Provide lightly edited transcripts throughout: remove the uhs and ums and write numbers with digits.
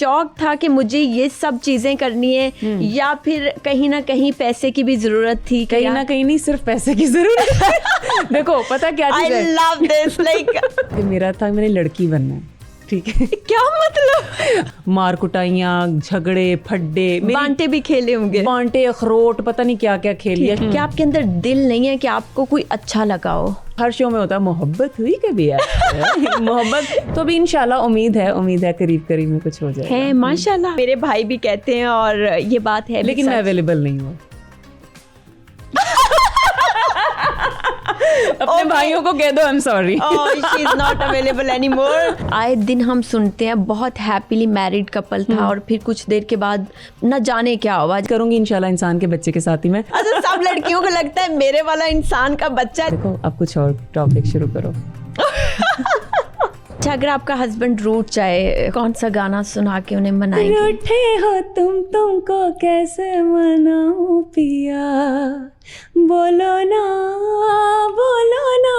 शौक था कि मुझे ये सब चीजें करनी है या फिर कहीं ना कहीं पैसे की भी जरूरत थी? कहीं ना कहीं नहीं, सिर्फ पैसे की जरूरत है। देखो पता क्या चीज है, I love this, like मेरा था मैंने लड़की बनना है, ठीक है। क्या मतलब? मार कुटाइयाँ, झगड़े, फड्डे, बांटे भी खेले होंगे, बांटे, अखरोट, पता नहीं क्या क्या खेल लिया। क्या आपके अंदर दिल नहीं है कि आपको कोई अच्छा लगा हो? हर शो में होता है मोहब्बत हुई कभी यार। मोहब्बत तो भी इंशाल्लाह उम्मीद है करीब करीब में कुछ हो जाएगा। है माशाल्लाह, मेरे भाई भी कहते हैं और ये बात है, लेकिन मैं अवेलेबल नहीं हूँ। अपने भाइयों को कह दो I am sorry, she is not available anymore. आए दिन हम सुनते हैं बहुत हैप्पीली मैरिड कपल था और फिर कुछ देर के बाद न जाने क्या हुआ। करूंगी इंशाल्लाह इंसान के बच्चे के साथ ही मैं। अच्छा, सब लड़कियों को लगता है मेरे वाला इंसान का बच्चा। देखो अब कुछ और टॉपिक शुरू करो। अच्छा, अगर आपका हस्बैंड रूठ जाए, कौन सा गाना सुना के उन्हें मनाएंगे? रूठे हो तुमको कैसे मनाऊं पिया, बोलो ना बोलो ना।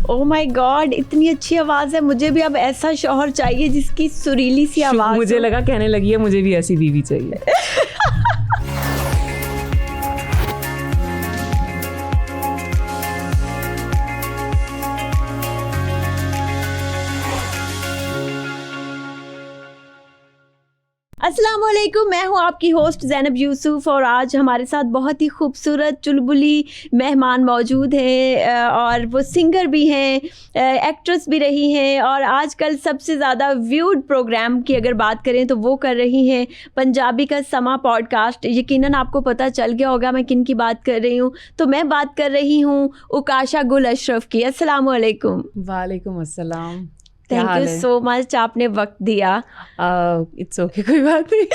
ओह माय गॉड, इतनी अच्छी आवाज है। मुझे भी अब ऐसा शौहर चाहिए जिसकी सुरीली सी आवाज। मुझे लगा कहने लगी है मुझे भी ऐसी बीवी चाहिए। अस्सलाम वालेकुम, मैं हूँ आपकी होस्ट ज़ैनब यूसुफ और आज हमारे साथ बहुत ही खूबसूरत चुलबुली मेहमान मौजूद हैं और वो सिंगर भी हैं, एक्ट्रेस भी रही हैं और आजकल सबसे ज़्यादा व्यूड प्रोग्राम की अगर बात करें तो वो कर रही हैं पंजाबी का समा पॉडकास्ट। यकीनन आपको पता चल गया होगा मैं किन की बात कर रही हूँ। तो मैं बात कर रही हूँ उकाशा गुल अशरफ की। अस्सलाम वालेकुम। वालेकुम अस्सलाम। थैंक यू सो मच, आपने वक्त दिया। इट्स ओके, कोई बात नहीं।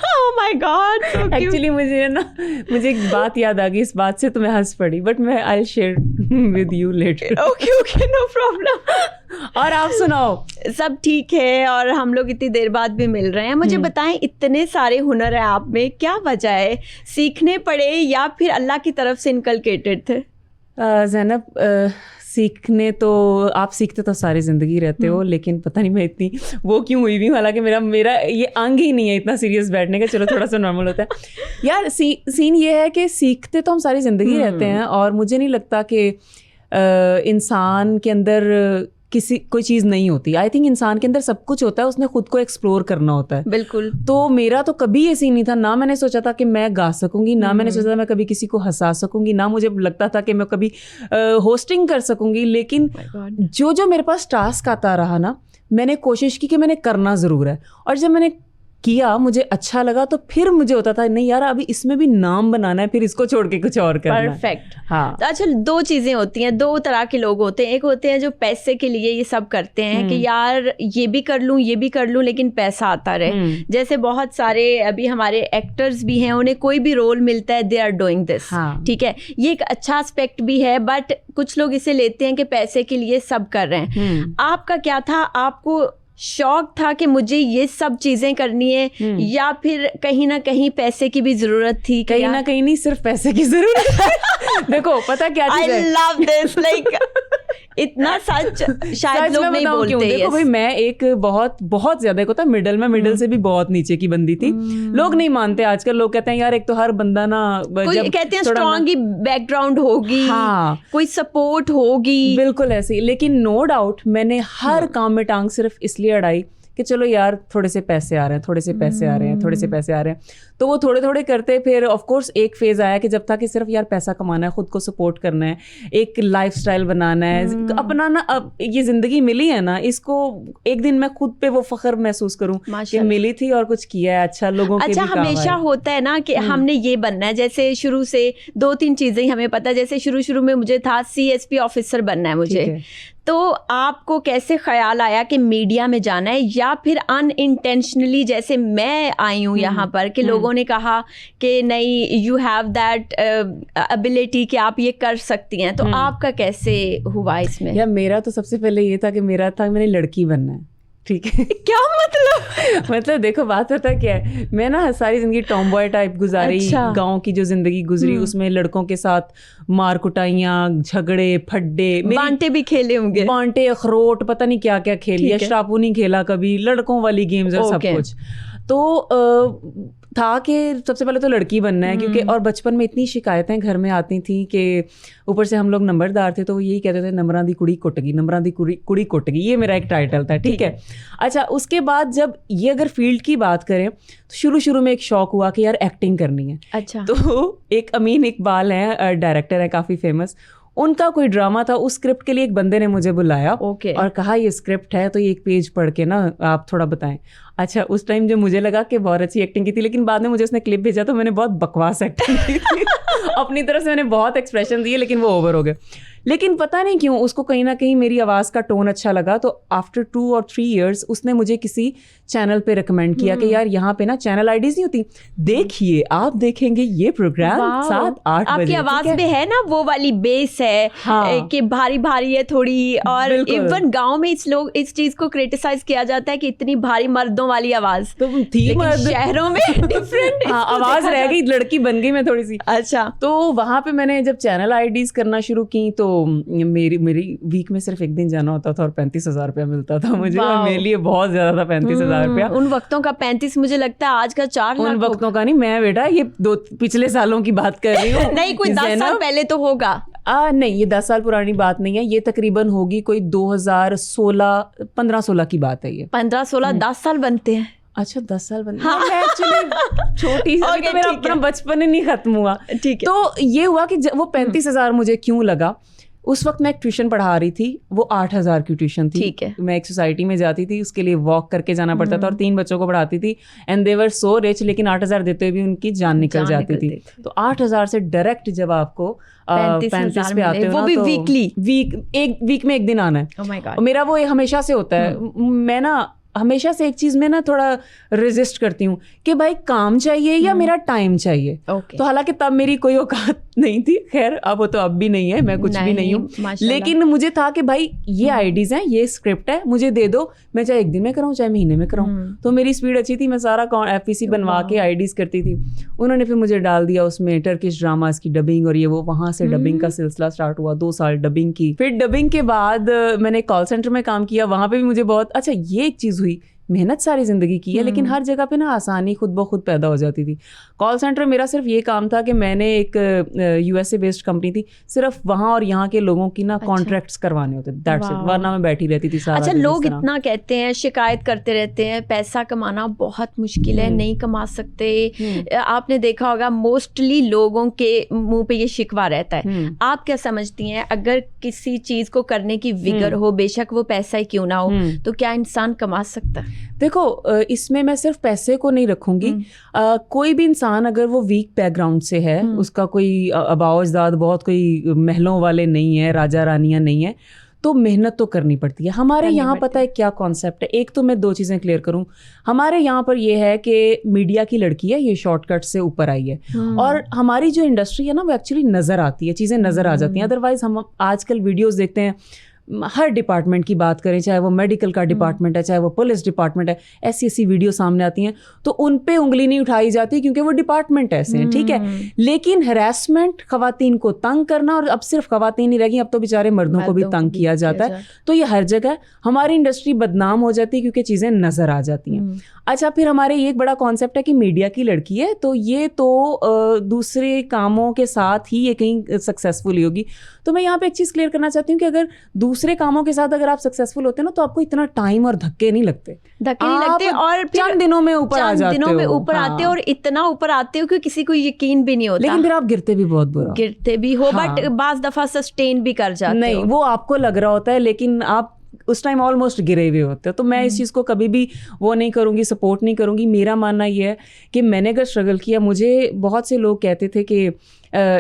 ओह माय गॉड, एक्चुअली मुझे एक बात याद आ गई, इस बात से तो मैं हंस पड़ी, बट मैं I will share with you letter. Okay no problem. और आप सुनाओ? सब ठीक है और हम लोग इतनी देर बाद भी मिल रहे हैं। मुझे बताएं, इतने सारे हुनर है आप में, क्या वजह है? सीखने पड़े या फिर अल्लाह की तरफ से इनकलकेटेड थे? ज़ैनब, सीखने तो आप सीखते तो सारी ज़िंदगी रहते हो, लेकिन पता नहीं मैं इतनी वो क्यों हुई भी, हालांकि मेरा ये अंग ही नहीं है इतना सीरियस बैठने का। चलो थोड़ा सा नॉर्मल होता है यार। सीन ये है कि सीखते तो हम सारी ज़िंदगी रहते हैं और मुझे नहीं लगता कि इंसान के अंदर कोई चीज़ नहीं होती। आई थिंक इंसान के अंदर सब कुछ होता है, उसने खुद को एक्सप्लोर करना होता है। बिल्कुल। तो मेरा तो कभी ये सीन नहीं था, ना मैंने सोचा था कि मैं गा सकूंगी, ना मैंने सोचा था मैं कभी किसी को हंसा सकूंगी, ना मुझे लगता था कि मैं कभी होस्टिंग कर सकूंगी। लेकिन जो मेरे पास टास्क आता रहा ना, मैंने कोशिश की कि मैंने करना ज़रूर है। और जब मैंने किया, मुझे अच्छा लगा, तो फिर मुझे होता था नहीं यार अभी इसमें भी नाम बनाना है, फिर इसको छोड़ के कुछ और करना है। परफेक्ट। हाँ। अच्छा, दो चीज़ें होती हैं, दो तरह के लोग होते हैं। एक होते हैं जो पैसे के लिए ये सब करते हैं कि यार ये भी कर लूँ, ये भी कर लूँ, लेकिन पैसा आता रहे। जैसे बहुत सारे अभी हमारे एक्टर्स भी हैं, उन्हें कोई भी रोल मिलता है, दे आर डूइंग दिस। ठीक है, ये एक अच्छा एस्पेक्ट भी है, बट कुछ लोग इसे लेते हैं कि पैसे के लिए सब कर रहे हैं। आपका क्या था? आपको शौक था कि मुझे ये सब चीजें करनी है या फिर कहीं ना कहीं पैसे की भी जरूरत थी? कहीं ना कहीं नहीं, सिर्फ पैसे की जरूरत है। देखो पता क्या चीज है, I love this, like इतना सच शायद लोग नहीं बोलते। देखो भाई, मैं एक बहुत ज्यादा एक होता है मिडिल से भी बहुत नीचे की बंदी थी। लोग नहीं मानते आजकल, लोग कहते हैं यार एक तो हर बंदा ना, कोई कहते हैं स्ट्रॉन्ग बैकग्राउंड होगी, हाँ, कोई सपोर्ट होगी, बिल्कुल ऐसे। लेकिन नो डाउट मैंने हर काम में टांग सिर्फ इसलिए अड़ाई कि चलो यार थोड़े से पैसे आ रहे हैं, थोड़े से पैसे आ रहे हैं, थोड़े से पैसे आ रहे हैं। तो वो थोड़े थोड़े करते, फिर ऑफ कोर्स एक फेज़ आया कि जब था कि सिर्फ यार पैसा कमाना है, खुद को सपोर्ट करना है, एक लाइफस्टाइल बनाना है अपना ना। अब ये ज़िंदगी मिली है ना, इसको एक दिन मैं खुद पे वो फ़ख्र महसूस करूँ कि मिली थी और कुछ किया है अच्छा लोगों के। अच्छा, हमेशा होता है ना कि हमने ये बनना है। जैसे शुरू से 2-3 चीज़ें हमें पता है। जैसे शुरू में मुझे था CSP ऑफिसर बनना है मुझे। तो आपको कैसे ख्याल आया कि मीडिया में जाना है, या फिर अनइंटेंशनली जैसे मैं आई हूँ यहाँ पर कि लोगों ने कहा कि नहीं, यू हैव दैट एबिलिटी कि आप ये कर सकती हैं? तो आपका कैसे हुआ इसमें? यार मेरा तो सबसे पहले ये था कि मेरा था मैंने लड़की बनना है, ठीक है। क्या मतलब? मतलब देखो बात पता क्या है, मैं ना सारी जिंदगी टॉम बॉय टाइप गुजारी। अच्छा। गांव की जो जिंदगी गुजरी उसमें लड़कों के साथ मार कुटाइयाँ, झगड़े, फड्डे, बांटे भी खेले होंगे, बांटे, अखरोट, पता नहीं क्या क्या खेल लिया, श्रापू नहीं खेला कभी, लड़कों वाली गेम्स और सब कुछ। तो था कि सबसे पहले तो लड़की बनना है, क्योंकि और बचपन में इतनी शिकायतें घर में आती थी कि ऊपर से हम लोग नंबरदार थे, तो वो यही कहते थे नंबरां दी कुड़ी कुट गई, नंबरां दी कुड़ी कुट गई, ये मेरा एक टाइटल था, ठीक है। अच्छा, उसके बाद जब ये अगर फील्ड की बात करें तो शुरू में एक शौक हुआ कि यार एक्टिंग करनी है। अच्छा। तो एक अमीन इकबाल है, डायरेक्टर है काफ़ी फेमस, उनका कोई ड्रामा था, उस स्क्रिप्ट के लिए एक बंदे ने मुझे बुलाया और कहा ये स्क्रिप्ट है तो ये एक पेज पढ़ के ना आप थोड़ा बताएं। अच्छा, उस टाइम जो मुझे लगा कि बहुत अच्छी एक्टिंग की थी, लेकिन बाद में मुझे उसने क्लिप भेजा तो मैंने बहुत बकवास एक्टिंग की थी। अपनी तरफ से मैंने बहुत एक्सप्रेशन दिए लेकिन वो ओवर हो गए। लेकिन पता नहीं क्यों उसको कहीं ना कहीं मेरी आवाज़ का टोन अच्छा लगा, तो आफ्टर 2 और 3 years उसने मुझे किसी चैनल पे रिकमेंड किया कि यार यहाँ पे ना चैनल आईडीज नहीं होती, देखिए आप देखेंगे ये प्रोग्राम 7-8 बजे। आपकी आवाज़ में है ना वो वाली बेस है, हाँ, कि भारी भारी है थोड़ी, और इवन गांव में लोग इस चीज को क्रिटिसाइज किया जाता है कि इतनी भारी मर्दों वाली आवाज तो थी, शहरों में डिफरेंट आवाज रह गई, लड़की बन गई मैं थोड़ी सी। अच्छा। तो वहां पे मैंने जब चैनल आईडीज करना शुरू की तो मेरी वीक में सिर्फ एक दिन जाना होता था और 35,000 रुपया मिलता था मुझे, और मेरे लिए बहुत ज्यादा था 35,000 रुपया। उन वक्तों का 35 मुझे लगता है आज का 4 लाख। उन वक्तों का नहीं, मैं बेटा ये पिछले सालों की बात कर रही हूँ। नहीं, कोई 10 साल पहले तो होगा। नहीं, ये 10 साल पुरानी बात नहीं है, ये तकरीबन होगी कोई 2016, 15-16 की बात है ये। 15-16 10 साल बनते हैं। अच्छा, 10 साल बनते हैं। मैं एक्चुअली छोटी सी, तो मेरा अपना बचपन ही नहीं खत्म हुआ। ठीक है। तो ये हुआ कि वो 35,000 मुझे क्यों लगा, उस वक्त मैं एक ट्यूशन पढ़ा रही थी, वो 8,000 की ट्यूशन थी। ठीक है। मैं एक सोसाइटी में जाती थी, उसके लिए वॉक करके जाना पड़ता था और 3 बच्चों को पढ़ाती थी, and they were so rich, लेकिन 8,000 देते हुए भी उनकी जान निकल जाती थी। तो 8,000 से डायरेक्ट जब आपको 35 पे आते हो, वो भी वीकली, एक वीक में एक दिन आना है। Oh my God. मेरा वो हमेशा से होता है। मैं ना हमेशा से एक चीज में ना थोड़ा रेजिस्ट करती हूँ कि भाई काम चाहिए या मेरा टाइम चाहिए। तो हालांकि तब मेरी कोई औकात नहीं थी, खैर अब वो तो अब भी नहीं है, मैं कुछ भी नहीं हूँ, लेकिन मुझे था कि भाई ये आईडीज हैं, ये स्क्रिप्ट है, मुझे दे दो, मैं चाहे एक दिन में कराऊँ चाहे महीने में कराऊँ। तो मेरी स्पीड अच्छी थी, मैं सारा FPC बनवा के आईडीज करती थी। उन्होंने फिर मुझे डाल दिया उसमें टर्किश ड्रामास की डबिंग और ये वो, वहां से डबिंग का सिलसिला स्टार्ट हुआ। 2 साल डबिंग की, फिर डबिंग के बाद मैंने कॉल सेंटर में काम किया, वहां पे भी मुझे बहुत अच्छा, ये एक चीज हुई, मेहनत सारी जिंदगी की है लेकिन हर जगह पे ना आसानी खुद ब खुद पैदा हो जाती थी। कॉल सेंटर मेरा सिर्फ ये काम था कि मैंने एक USA बेस्ड कंपनी थी, सिर्फ वहाँ और यहाँ के लोगों की ना कॉन्ट्रैक्ट्स करवाने होते, दैट्स इट, वरना मैं बैठी रहती थी सारा। अच्छा, लोग इतना कहते हैं, शिकायत करते रहते हैं, पैसा कमाना बहुत मुश्किल है, नहीं कमा सकते। आपने देखा होगा मोस्टली लोगों के मुंह पे ये शिकवा रहता है। आप क्या समझती हैं, अगर किसी चीज को करने की विगर हो, बेशक वो पैसा ही क्यों ना हो, तो क्या इंसान कमा सकता है? देखो, इसमें मैं सिर्फ पैसे को नहीं रखूंगी। कोई भी इंसान अगर वो वीक बैकग्राउंड से है, उसका कोई आबाओ अजदाद बहुत कोई महलों वाले नहीं है, राजा रानियां नहीं है, तो मेहनत तो करनी पड़ती है। हमारे यहाँ पता है क्या कॉन्सेप्ट है, एक तो मैं 2 चीज़ें क्लियर करूँ। हमारे यहाँ पर ये है कि मीडिया की लड़की है, ये शॉर्टकट से ऊपर आई है, और हमारी जो इंडस्ट्री है ना वो एक्चुअली नज़र आती है, चीज़ें नज़र आ जाती हैं। अदरवाइज हम आजकल वीडियोज़ देखते हैं, हर डिपार्टमेंट की बात करें, चाहे वो मेडिकल का डिपार्टमेंट है, चाहे वो पुलिस डिपार्टमेंट है, ऐसी वीडियो सामने आती हैं तो उन पे उंगली नहीं उठाई जाती क्योंकि वो डिपार्टमेंट ऐसे हैं, ठीक है। लेकिन हरासमेंट, खवातीन को तंग करना, और अब सिर्फ खवातीन नहीं रहेगी, अब तो बेचारे मर्दों को भी तंग किया जाता है, तो ये हर जगह हमारी इंडस्ट्री बदनाम हो जाती है क्योंकि चीज़ें नज़र आ जाती हैं। अच्छा, फिर हमारे ये एक बड़ा कॉन्सेप्ट है कि मीडिया की लड़की है तो ये तो दूसरे कामों के साथ ही ये कहीं सक्सेसफुल होगी। तो मैं यहाँ पे एक चीज़ क्लियर करना चाहती हूँ कि अगर दूसरे कामों के साथ अगर आप सक्सेसफुल होते हैं ना, तो आपको इतना टाइम और धक्के नहीं लगते, और चंद दिनों में ऊपर आ जाते हो, ऊपर आते हो, और इतना ऊपर आते हो कि किसी को यकीन भी नहीं होता। लेकिन फिर आप गिरते भी बहुत बुरा, गिरते भी हो, बट बाज़ दफा सस्टेन भी कर जाते हो। नहीं, वो आपको लग रहा होता है लेकिन आप उस टाइम ऑलमोस्ट गिरे हुए होते हैं। तो मैं इस चीज़ को कभी भी वो नहीं करूँगी, सपोर्ट नहीं करूँगी। मेरा मानना ये है कि मैंने अगर स्ट्रगल किया, मुझे बहुत से लोग कहते थे कि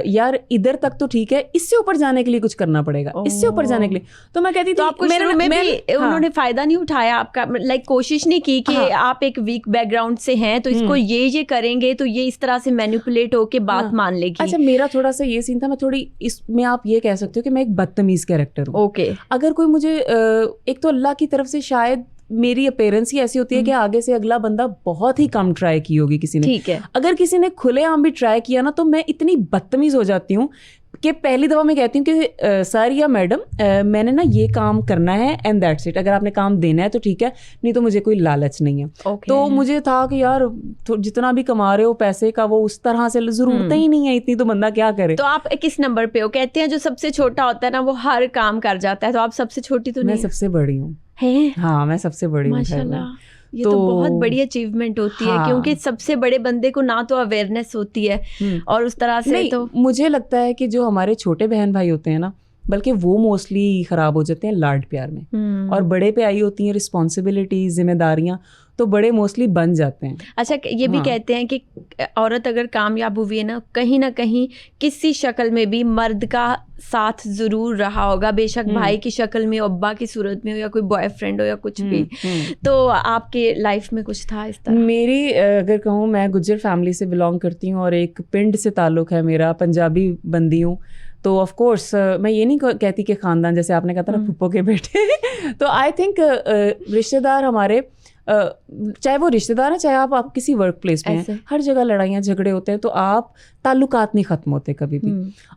यार इधर तक तो ठीक है, इससे ऊपर जाने के लिए कुछ करना पड़ेगा, इससे ऊपर जाने के लिए। तो मैं कहती थी, तो आपको उन्होंने फायदा नहीं उठाया आपका, लाइक कोशिश नहीं की कि आप एक वीक बैकग्राउंड से हैं तो इसको ये करेंगे तो ये इस तरह से मैनिपुलेट होके बात मान लेगी। अच्छा, मेरा थोड़ा सा ये सीन था, मैं थोड़ी इसमें आप ये कह सकते हो कि मैं एक बदतमीज कैरेक्टर हूँ। ओके, अगर कोई मुझे, एक तो अल्लाह की तरफ से शायद मेरी अपीयरेंस ही ऐसी होती है कि आगे से अगला बंदा बहुत ही कम ट्राई की होगी किसी ने। ठीक है। अगर किसी ने खुलेआम भी ट्राई किया ना तो मैं इतनी बदतमीज हो जाती हूँ कि पहली दफ़ा मैं कहती हूँ कि सर या मैडम मैंने ना ये काम करना है एंड दैट्स इट, अगर आपने काम देना है तो ठीक है, नहीं तो मुझे कोई लालच नहीं है। तो मुझे था कि यार जितना भी कमा रहे हो पैसे का वो उस तरह से ज़रूरत ही नहीं है इतनी, तो बंदा क्या करे। तो आप किस नंबर पे हो? कहते हैं जो सबसे छोटा होता है ना वो हर काम कर जाता है, तो आप सबसे छोटी तो नहीं? मैं सबसे बड़ी हूँ। हाँ, मैं सबसे बड़ी हूँ माशाल्लाह। ये तो बहुत बड़ी अचीवमेंट होती है, क्योंकि सबसे बड़े बंदे को ना तो अवेयरनेस होती है और उस तरह से तो मुझे लगता है कि जो हमारे छोटे बहन भाई होते हैं ना, बल्कि वो मोस्टली ख़राब हो जाते हैं लाड प्यार में, और बड़े पे आई होती हैं रिस्पॉन्सिबिलिटी, जिम्मेदारियाँ, तो बड़े मोस्टली बन जाते हैं। अच्छा, ये भी कहते हैं कि औरत अगर कामयाब हुई है ना कहीं किसी शक्ल में भी मर्द का साथ ज़रूर रहा होगा, बेशक भाई की शक्ल में, अब्बा की सूरत में हो, या कोई बॉयफ्रेंड हो, या कुछ भी। तो आपके लाइफ में कुछ था इस तरह? मेरी अगर कहूँ, मैं गुज्जर फैमिली से बिलोंग करती हूँ और एक पिंड से ताल्लुक़ है मेरा, पंजाबी बंदी हूँ, तो ऑफ कोर्स मैं ये नहीं कहती कि ख़ानदान, जैसे आपने कहा था ना फुप्पो के बेटे तो आई थिंक रिश्तेदार हमारे, चाहे वो रिश्तेदार हैं, चाहे आप किसी वर्क प्लेस में हैं, हर जगह लड़ाइयाँ झगड़े होते हैं, तो आप ताल्लुकात नहीं ख़त्म होते कभी भी।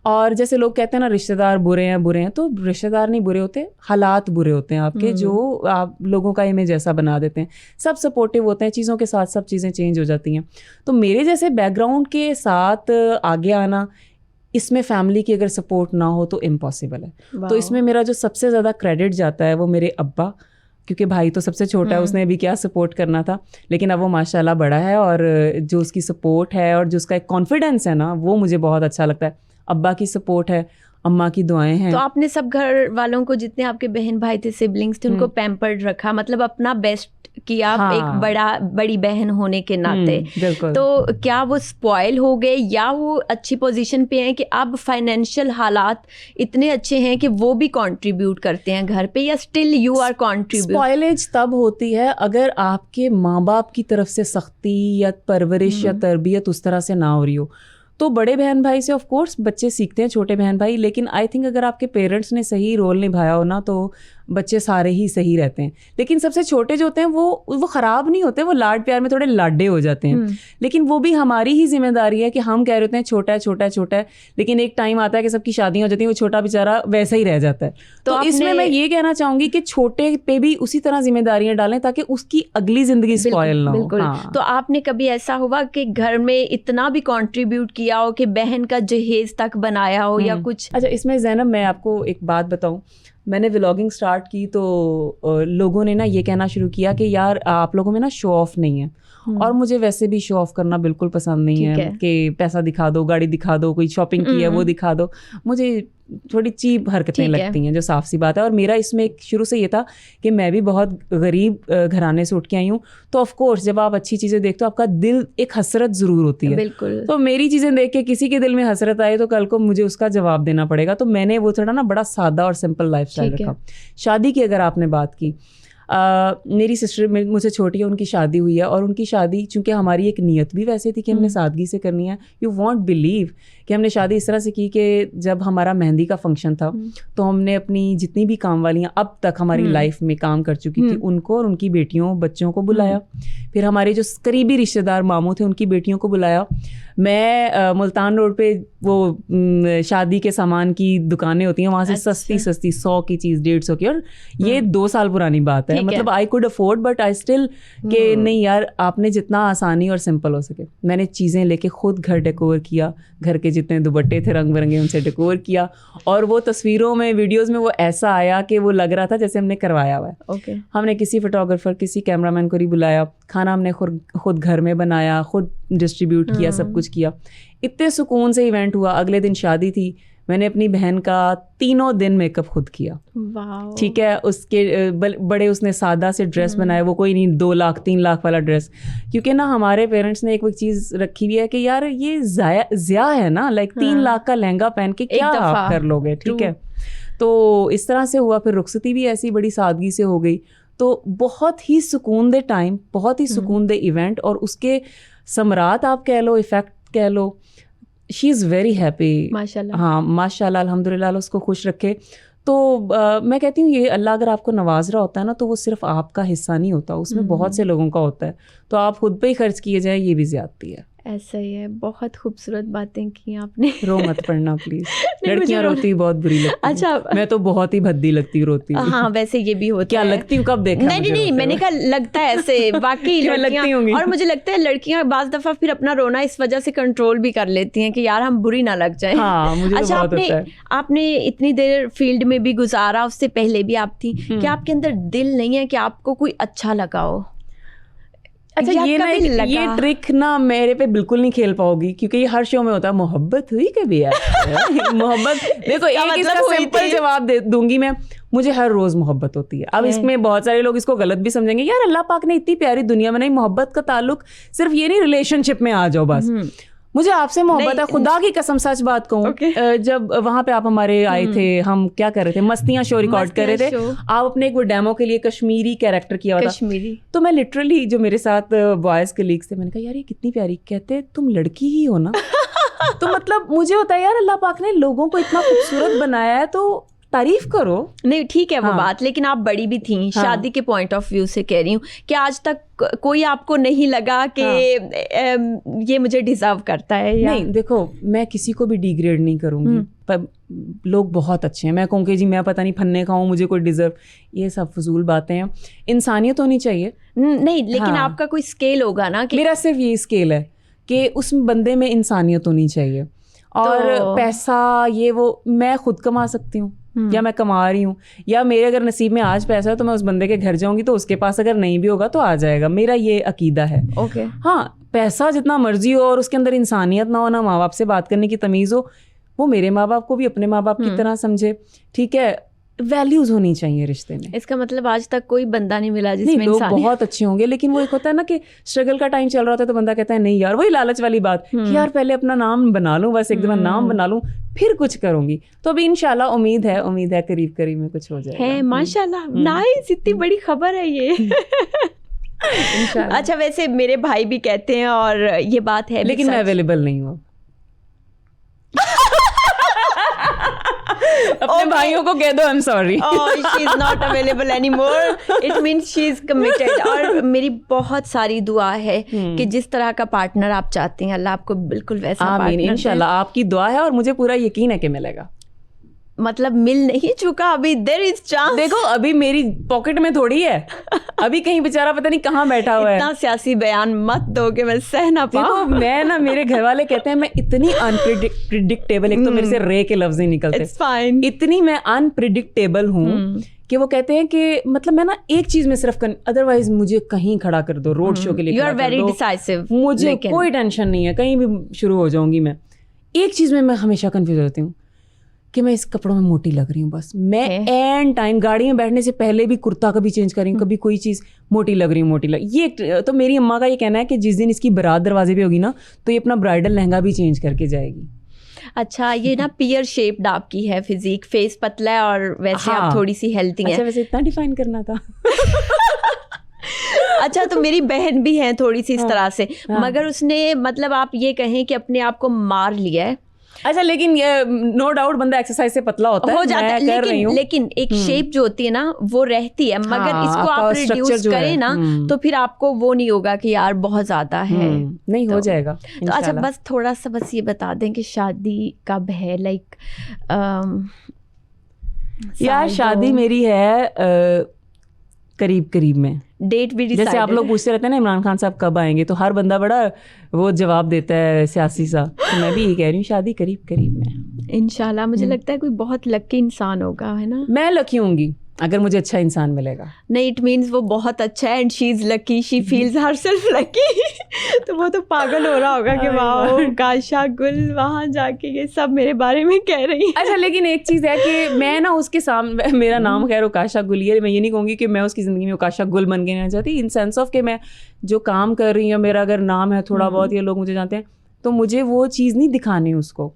और जैसे लोग कहते हैं ना रिश्तेदार बुरे हैं, तो रिश्तेदार नहीं बुरे होते, हालात बुरे होते हैं आपके, जो आप लोगों का इमेज ऐसा बना देते हैं। सब सपोर्टिव होते हैं, चीज़ों के साथ सब चीज़ें चेंज हो जाती हैं। तो मेरे जैसे बैकग्राउंड के साथ आगे आना, इसमें फैमिली की अगर सपोर्ट ना हो तो इम्पॉसिबल है। तो इसमें मेरा जो सबसे ज़्यादा क्रेडिट जाता है वो मेरे अब्बा, क्योंकि भाई तो सबसे छोटा है, उसने भी क्या सपोर्ट करना था, लेकिन अब वो माशाल्लाह बड़ा है, और जो उसकी सपोर्ट है और जो उसका एक कॉन्फिडेंस है ना, वो मुझे बहुत अच्छा लगता है। अब्बा की सपोर्ट है, अम्मा की दुआएं हैं। तो आपने सब घर वालों को, जितने आपके बहन भाई थे, सिबलिंग्स थे, उनको पैम्पर्ड रखा, मतलब अपना बेस्ट किया, एक बड़ी बहन होने के नाते। तो क्या वो स्पॉइल हो गए, या वो अच्छी पोजीशन पे हैं कि अब फाइनेंशियल हालात इतने अच्छे हैं कि वो भी कंट्रीब्यूट करते हैं घर पे, या still you are contribute? Spoilage तब होती है अगर आपके माँ बाप की तरफ से सख्ती या परवरिश या तरबियत उस तरह से ना हो रही हो। तो बड़े बहन भाई से ऑफ कोर्स बच्चे सीखते हैं, छोटे बहन भाई, लेकिन आई थिंक अगर आपके पेरेंट्स ने सही रोल निभाया हो ना, तो बच्चे सारे ही सही रहते हैं। लेकिन सबसे छोटे जो होते हैं वो ख़राब नहीं होते, वो लाड प्यार में थोड़े लाडे हो जाते हैं। लेकिन वो भी हमारी ही जिम्मेदारी है कि हम कह रहे होते हैं छोटा है छोटा है छोटा है, लेकिन एक टाइम आता है कि सबकी शादियाँ हो जाती हैं, वो छोटा बेचारा वैसा ही रह जाता है। तो इसमें मैं ये कहना चाहूँगी कि छोटे पे भी उसी तरह जिम्मेदारियाँ डालें ताकि उसकी अगली ज़िंदगी स्पॉइल ना हो। तो आपने कभी ऐसा हुआ कि घर में इतना भी कॉन्ट्रीब्यूट किया हो कि बहन का जहेज तक बनाया हो या कुछ? अच्छा, इसमें ज़ैनब मैं आपको एक बात बताऊँ, मैंने व्लॉगिंग स्टार्ट की तो लोगों ने ना ये कहना शुरू किया कि यार आप लोगों में ना शो ऑफ नहीं है, और मुझे वैसे भी शो ऑफ करना बिल्कुल पसंद नहीं है कि पैसा दिखा दो, गाड़ी दिखा दो, कोई शॉपिंग की है वो दिखा दो। मुझे थोड़ी चीप हरकतें लगती हैं, जो साफ सी बात है। और मेरा इसमें शुरू से ये था कि मैं भी बहुत गरीब घराने से उठ के आई हूँ, तो ऑफ कोर्स जब आप अच्छी चीज़ें देखते हो आपका दिल एक हसरत ज़रूर होती है। बिल्कुल। तो मेरी चीज़ें देख के किसी के दिल में हसरत आए तो कल को मुझे उसका जवाब देना पड़ेगा। तो मैंने वो थोड़ा ना बड़ा सादा और सिंपल लाइफस्टाइल रखा। शादी की अगर आपने बात की, मेरी सिस्टर मुझसे छोटी है, उनकी शादी हुई है, और उनकी शादी चूँकि हमारी एक नीयत भी वैसे थी कि हमने सादगी से करनी है। यू वॉन्ट बिलीव कि हमने शादी इस तरह से की कि जब हमारा मेहंदी का फंक्शन था तो हमने अपनी जितनी भी काम वालियाँ अब तक हमारी लाइफ में काम कर चुकी थी उनको और उनकी बेटियों बच्चों को बुलाया। फिर हमारे जो करीबी रिश्तेदार मामू थे उनकी बेटियों को बुलाया। मैं मुल्तान रोड पे वो शादी के सामान की दुकानें होती हैं, वहाँ से सस्ती 100 की चीज़ 150 की, और ये 2 साल पुरानी बात है। मतलब I could afford but I still के नहीं यार, आपने जितना आसानी और सिंपल हो सके। मैंने चीज़ें लेके खुद घर डेकोर किया, घर के जितने दुपट्टे थे रंग बिरंगे उनसे डेकोर किया, और वो तस्वीरों में वीडियोज़ में वो ऐसा आया कि वो लग रहा था जैसे हमने करवाया हुआ है। हमने किसी फोटोग्राफर किसी कैमरामैन को नहीं बुलाया, खाना हमने खुद घर में बनाया, खुद डिस्ट्रीब्यूट किया, सब कुछ किया। इतने सुकून से इवेंट हुआ। अगले दिन शादी थी, मैंने अपनी बहन का 3 दिन मेकअप खुद किया। ठीक है, उसके बड़े उसने सादा से ड्रेस बनाया, वो कोई नहीं 2 लाख 3 लाख वाला ड्रेस, क्योंकि ना हमारे पेरेंट्स ने एक वो चीज़ रखी हुई है कि यार ये ज़्या है ना, लाइक 3 लाख का लहंगा पहन के क्या आप कर लोगे। ठीक है, तो इस तरह से हुआ। फिर रुखसती भी ऐसी बड़ी सादगी से हो गई। तो बहुत ही सुकून दे टाइम, बहुत ही सुकून दे इवेंट, और उसके समरात आप कह लो, इफ़ेक्ट कह लो। शी इज़ वेरी हैप्पी माशाल्लाह। हाँ माशाल्लाह, अल्हम्दुलिल्लाह, उसको खुश रखे। तो मैं कहती हूँ ये अल्लाह अगर आपको नवाज रहा होता है ना तो वो सिर्फ आपका हिस्सा नहीं होता, उसमें बहुत से लोगों का होता है, तो आप खुद पे ही खर्च किए जाए ये भी ज्यादती है। ऐसा ही है। बहुत खूबसूरत बातें की आपने। रो मत पड़ना प्लीज। लड़कियां रोती बहुत बुरी लगती है। अच्छा, मैं तो बहुत ही भद्दी लगती हूँ रोती। हाँ वैसे ये भी होता क्या है। लगती हूँ कब देखा? नहीं मैंने कहा लगता है ऐसे वाकई लड़कियां, और मुझे लगता है लड़कियां बाज दफा फिर अपना रोना इस वजह से कंट्रोल भी कर लेती हैं कि यार हम बुरी ना लग जाए। हाँ, मुझे तो बहुत होता है। आपने इतनी देर फील्ड में भी गुजारा, उससे पहले भी आप थी, क्या आपके अंदर दिल नहीं है कि आपको कोई अच्छा लगा हो? अच्छा, ये ट्रिक ना मेरे पे बिल्कुल नहीं खेल पाओगी, क्योंकि ये हर शो में होता है। मोहब्बत हुई कभी यार? मोहब्बत देखो, एक इसका सिंपल जवाब दूंगी मैं, मुझे हर रोज मोहब्बत होती है। अब इसमें बहुत सारे लोग इसको गलत भी समझेंगे, यार अल्लाह पाक ने इतनी प्यारी दुनिया बनाई, मोहब्बत का ताल्लुक सिर्फ ये नहीं रिलेशनशिप में आ जाओ बस। मुझे आपसे मोहब्बत है, खुदा की कसम सच बात कहूँ। जब वहां पे आप हमारे आए थे, हम क्या कर रहे थे, मस्तियां शो रिकॉर्ड कर रहे थे, आप अपने एक वो डेमो के लिए कश्मीरी कैरेक्टर किया हुआ था। तो मैं लिटरली जो मेरे साथ बॉयज कलीग्स थे, मैंने कहा यार ये कितनी प्यारी, कहते तुम लड़की ही हो ना। तो मतलब मुझे होता है यार अल्लाह पाक ने लोगों को इतना खूबसूरत बनाया है तो तारीफ करो। नहीं ठीक है वो बात, लेकिन आप बड़ी भी थी। शादी के पॉइंट ऑफ व्यू से कह रही हूँ कि आज तक कोई आपको नहीं लगा कि ये मुझे डिजर्व करता है या नहीं? देखो मैं किसी को भी डिग्रेड नहीं करूंगी, पर लोग बहुत अच्छे हैं। मैं कहूँ जी मैं पता नहीं फन्ने का हूँ, मुझे कोई डिजर्व, ये सब फजूल बातें हैं। इंसानियत होनी चाहिए। नहीं लेकिन आपका कोई स्केल होगा ना कि मेरा सिर्फ ये स्केल है कि उस बंदे में इंसानियत होनी चाहिए। और पैसा ये वो मैं खुद कमा सकती हूँ या मैं कमा रही हूँ, या मेरे अगर नसीब में आज पैसा है तो मैं उस बंदे के घर जाऊंगी तो उसके पास अगर नहीं भी होगा तो आ जाएगा। मेरा ये अकीदा है। हाँ, पैसा जितना मर्जी हो और उसके अंदर इंसानियत ना हो, ना माँ बाप से बात करने की तमीज़ हो, वो मेरे माँ बाप को भी अपने माँ बाप की तरह समझे, ठीक है। वैल्यूज होनी चाहिए रिश्ते में। इसका मतलब आज तक कोई बंदा नहीं मिला जिसमें लोग बहुत अच्छे होंगे, लेकिन वो एक होता है ना कि स्ट्रगल का टाइम चल रहा होता है तो बंदा कहता है नहीं यार, वही लालच वाली बात कि यार पहले अपना नाम बना लूं, बस एक दफा नाम बना लूं फिर कुछ करूंगी। तो अभी इंशाल्लाह उम्मीद है करीब करीब में कुछ हो जाएगा। है माशाल्लाह, नाइस, इतनी बड़ी खबर है ये। अच्छा, वैसे मेरे भाई भी कहते हैं और ये बात है, लेकिन मैं अवेलेबल नहीं हूँ। अपने भाइयों को कह दो I am sorry, she is not available anymore, it means she is committed. और मेरी बहुत सारी दुआ है कि जिस तरह का पार्टनर आप चाहती हैं अल्लाह आपको बिल्कुल वैसा पार्टनर इंशाल्लाह। आपकी दुआ है और मुझे पूरा यकीन है कि मिलेगा। मतलब मिल नहीं चुका अभी, देयर इज चांस। देखो अभी मेरी पॉकेट में थोड़ी है, अभी कहीं बेचारा पता नहीं कहाँ बैठा हुआ है। इतना सियासी बयान मत दो कि मैं सह ना पाऊं। मैं ना, मेरे घर वाले कहते हैं मैं इतनी अनप्रिडिक्टेबल, एक तो मेरे से रे के लफ्ज ही निकलते, इतनी मैं अनप्रिडिक्टेबल हूँ कि वो कहते हैं कि मतलब मैं ना एक चीज में सिर्फ अदरवाइज मुझे कहीं खड़ा कर दो, रोड शो के लिए, यू आर वेरी डिसाइसिव, मुझे कोई टेंशन नहीं है, कहीं भी शुरू हो जाऊंगी मैं। एक चीज में मैं हमेशा कंफ्यूज होती हूँ कि मैं इस कपड़ों में मोटी लग रही हूँ। बस मैं एंड टाइम गाड़ी में बैठने से पहले भी कुर्ता कभी चेंज कर रही हूँ, कभी कोई चीज़ मोटी लग रही हूँ, ये तो मेरी अम्मा का ये कहना है कि जिस दिन इसकी बारात दरवाजे पे होगी ना तो ये अपना ब्राइडल लहंगा भी चेंज करके जाएगी। अच्छा, ये ना पियर शेप्ड आपकी है फिजिक, फेस पतला है और वैसे आप थोड़ी सी हेल्थी हैं। अच्छा, वैसे इतना डिफाइन करना था। अच्छा, तो मेरी बहन भी है थोड़ी सी इस तरह से, मगर उसने मतलब आप ये कहें कि अपने आप को मार लिया है। अच्छा, लेकिन नो डाउट बंदा एक्सरसाइज से पतला होता है, हो जाता है, लेकिन एक शेप जो होती है ना वो रहती है, मगर इसको आप रिड्यूस करें ना तो फिर आपको वो नहीं होगा कि यार बहुत ज्यादा है, नहीं हो जाएगा। तो अच्छा, बस थोड़ा सा बस ये बता दें कि शादी कब है? लाइक यार शादी मेरी है करीब करीब में, डेट भी जैसे आप लोग पूछते रहते हैं ना इमरान खान साहब कब आएंगे, तो हर बंदा बड़ा वो जवाब देता है सियासी सा, तो मैं भी ये कह रही हूँ शादी करीब करीब में इंशाल्लाह। मुझे लगता है कोई बहुत लकी इंसान होगा, है ना? मैं लकी होंगी अगर मुझे अच्छा इंसान मिलेगा। नहीं, इट मीन्स वो बहुत अच्छा है and she is lucky, she feels herself lucky. तो वो तो पागल हो रहा होगा कि वाह काशा गुल वहाँ जाके ये सब मेरे बारे में कह रही है। अच्छा, लेकिन एक चीज़ है कि मैं ना उसके सामने, मेरा नाम खैर काशा गुल है, मैं ये नहीं कहूँगी कि मैं उसकी ज़िंदगी में काशा गुल बन के रहना चाहती, इन सेंस ऑफ कि मैं जो काम कर रही हूँ, मेरा अगर नाम है थोड़ा बहुत, ये लोग मुझे जानते हैं, तो मुझे वो चीज़ नहीं दिखानी उसको,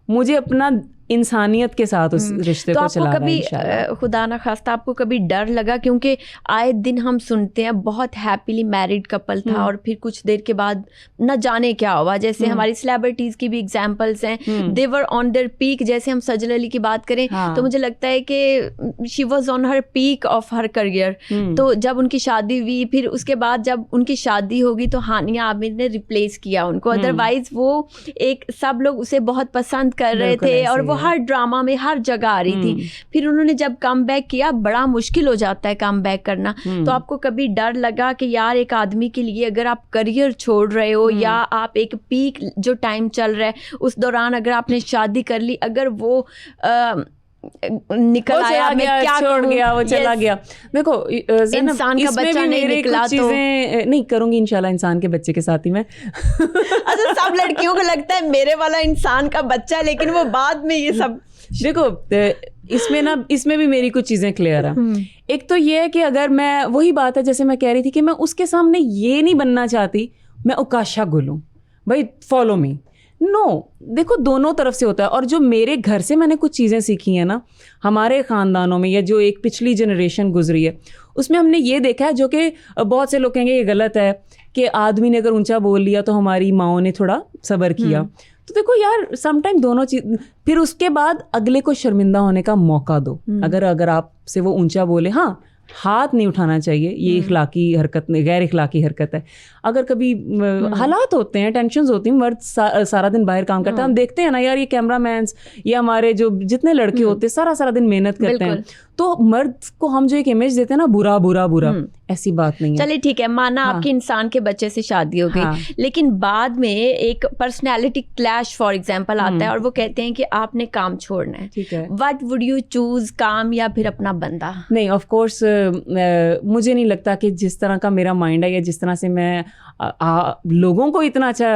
मुझे अपना इंसानियत के साथ उस रिश्ते को चला रहा है इंशाल्लाह। कभी खुदा ना खास्ता आपको कभी डर लगा, क्योंकि आए दिन हम सुनते हैं बहुत हैप्पीली मैरिड कपल था और फिर कुछ देर के बाद न जाने क्या हुआ, जैसे हमारी सेलिब्रिटीज की भी एग्जांपल्स हैं, दे वर ऑन देयर पीक। जैसे हम सजल अली की बात करें तो मुझे लगता है कि she was on her peak of her career. तो जब उनकी शादी हुई, फिर उसके बाद जब उनकी शादी होगी तो हानिया आमिर ने रिप्लेस किया उनको, अदरवाइज वो एक सब लोग उसे बहुत पसंद कर रहे थे और वो हर ड्रामा में हर जगह आ रही थी। फिर उन्होंने जब कम बैक किया, बड़ा मुश्किल हो जाता है कम बैक करना। तो आपको कभी डर लगा कि यार एक आदमी के लिए अगर आप करियर छोड़ रहे हो या आप एक पीक जो टाइम चल रहा है उस दौरान अगर आपने शादी कर ली, अगर वो निकल आया, मैं क्या छोड़ गया, वो चला गया। देखो इंसान का बच्चा नहीं निकला तो नहीं करूंगी इंशाल्लाह इंसान के बच्चे के साथ ही मैं। अच्छा, सब लड़कियों को लगता है मेरे वाला इंसान का बच्चा, लेकिन वो बाद में ये सब देखो इसमें भी मेरी कुछ चीजें क्लियर है। एक तो ये है कि अगर मैं, वही बात है जैसे मैं कह रही थी कि मैं उसके सामने ये नहीं बनना चाहती मैं उकाशा गुलूं, भाई फॉलो मी, नो। देखो दोनों तरफ से होता है। और जो मेरे घर से मैंने कुछ चीज़ें सीखी हैं ना, हमारे ख़ानदानों में या जो एक पिछली जनरेशन गुजरी है उसमें हमने ये देखा है, जो कि बहुत से लोग कहेंगे ये गलत है, कि आदमी ने अगर ऊंचा बोल लिया तो हमारी माओं ने थोड़ा सब्र किया। तो देखो यार समटाइम दोनों चीज, फिर उसके बाद अगले को शर्मिंदा होने का मौका दो। अगर आपसे वो ऊंचा बोले, हाँ हाथ नहीं उठाना चाहिए, ये इखलाकी हरकत नहीं, गैर इखलाकी हरकत है। अगर कभी हालात होते हैं, टेंशन्स होती हैं, मर्द सारा दिन बाहर काम करता है, हम देखते हैं ना यार, ये कैमरामैन्स या हमारे जो जितने लड़के होते हैं सारा दिन मेहनत करते हैं, तो मर्द को हम जो एक इमेज देते हैं ना बुरा बुरा बुरा, ऐसी बात नहीं है। चलिए ठीक है, माना आपके इंसान के बच्चे से शादी हो गई, लेकिन बाद में एक पर्सनैलिटी क्लैश फॉर एग्जाम्पल आता है और वो कहते हैं कि आपने काम छोड़ना है, ठीक है, व्हाट वुड यू चूज, काम या फिर अपना बंदा? नहीं, ऑफ कोर्स मुझे नहीं लगता कि जिस तरह का मेरा माइंड है या जिस तरह से मैं लोगों को इतना अच्छा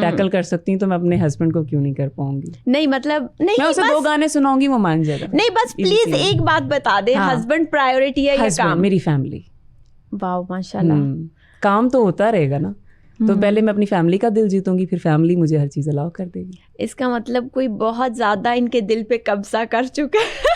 टैकल कर सकती हूँ, तो मैं अपने हस्बैंड को क्यों नहीं कर पाऊंगी? नहीं मतलब नहीं, मैं उसे 2 गाने सुनाऊंगी वो मान जाएगा। नहीं बस प्लीज एक बात बता दे, हस्बैंड प्रायोरिटी है या काम? मेरी फैमिली। वाह माशाल्लाह। काम तो होता रहेगा ना, तो पहले मैं अपनी फैमिली का दिल जीतूंगी, फिर फैमिली मुझे हर चीज अलाउ कर देगी। इसका मतलब कोई बहुत ज्यादा इनके दिल पे कब्जा कर चुका है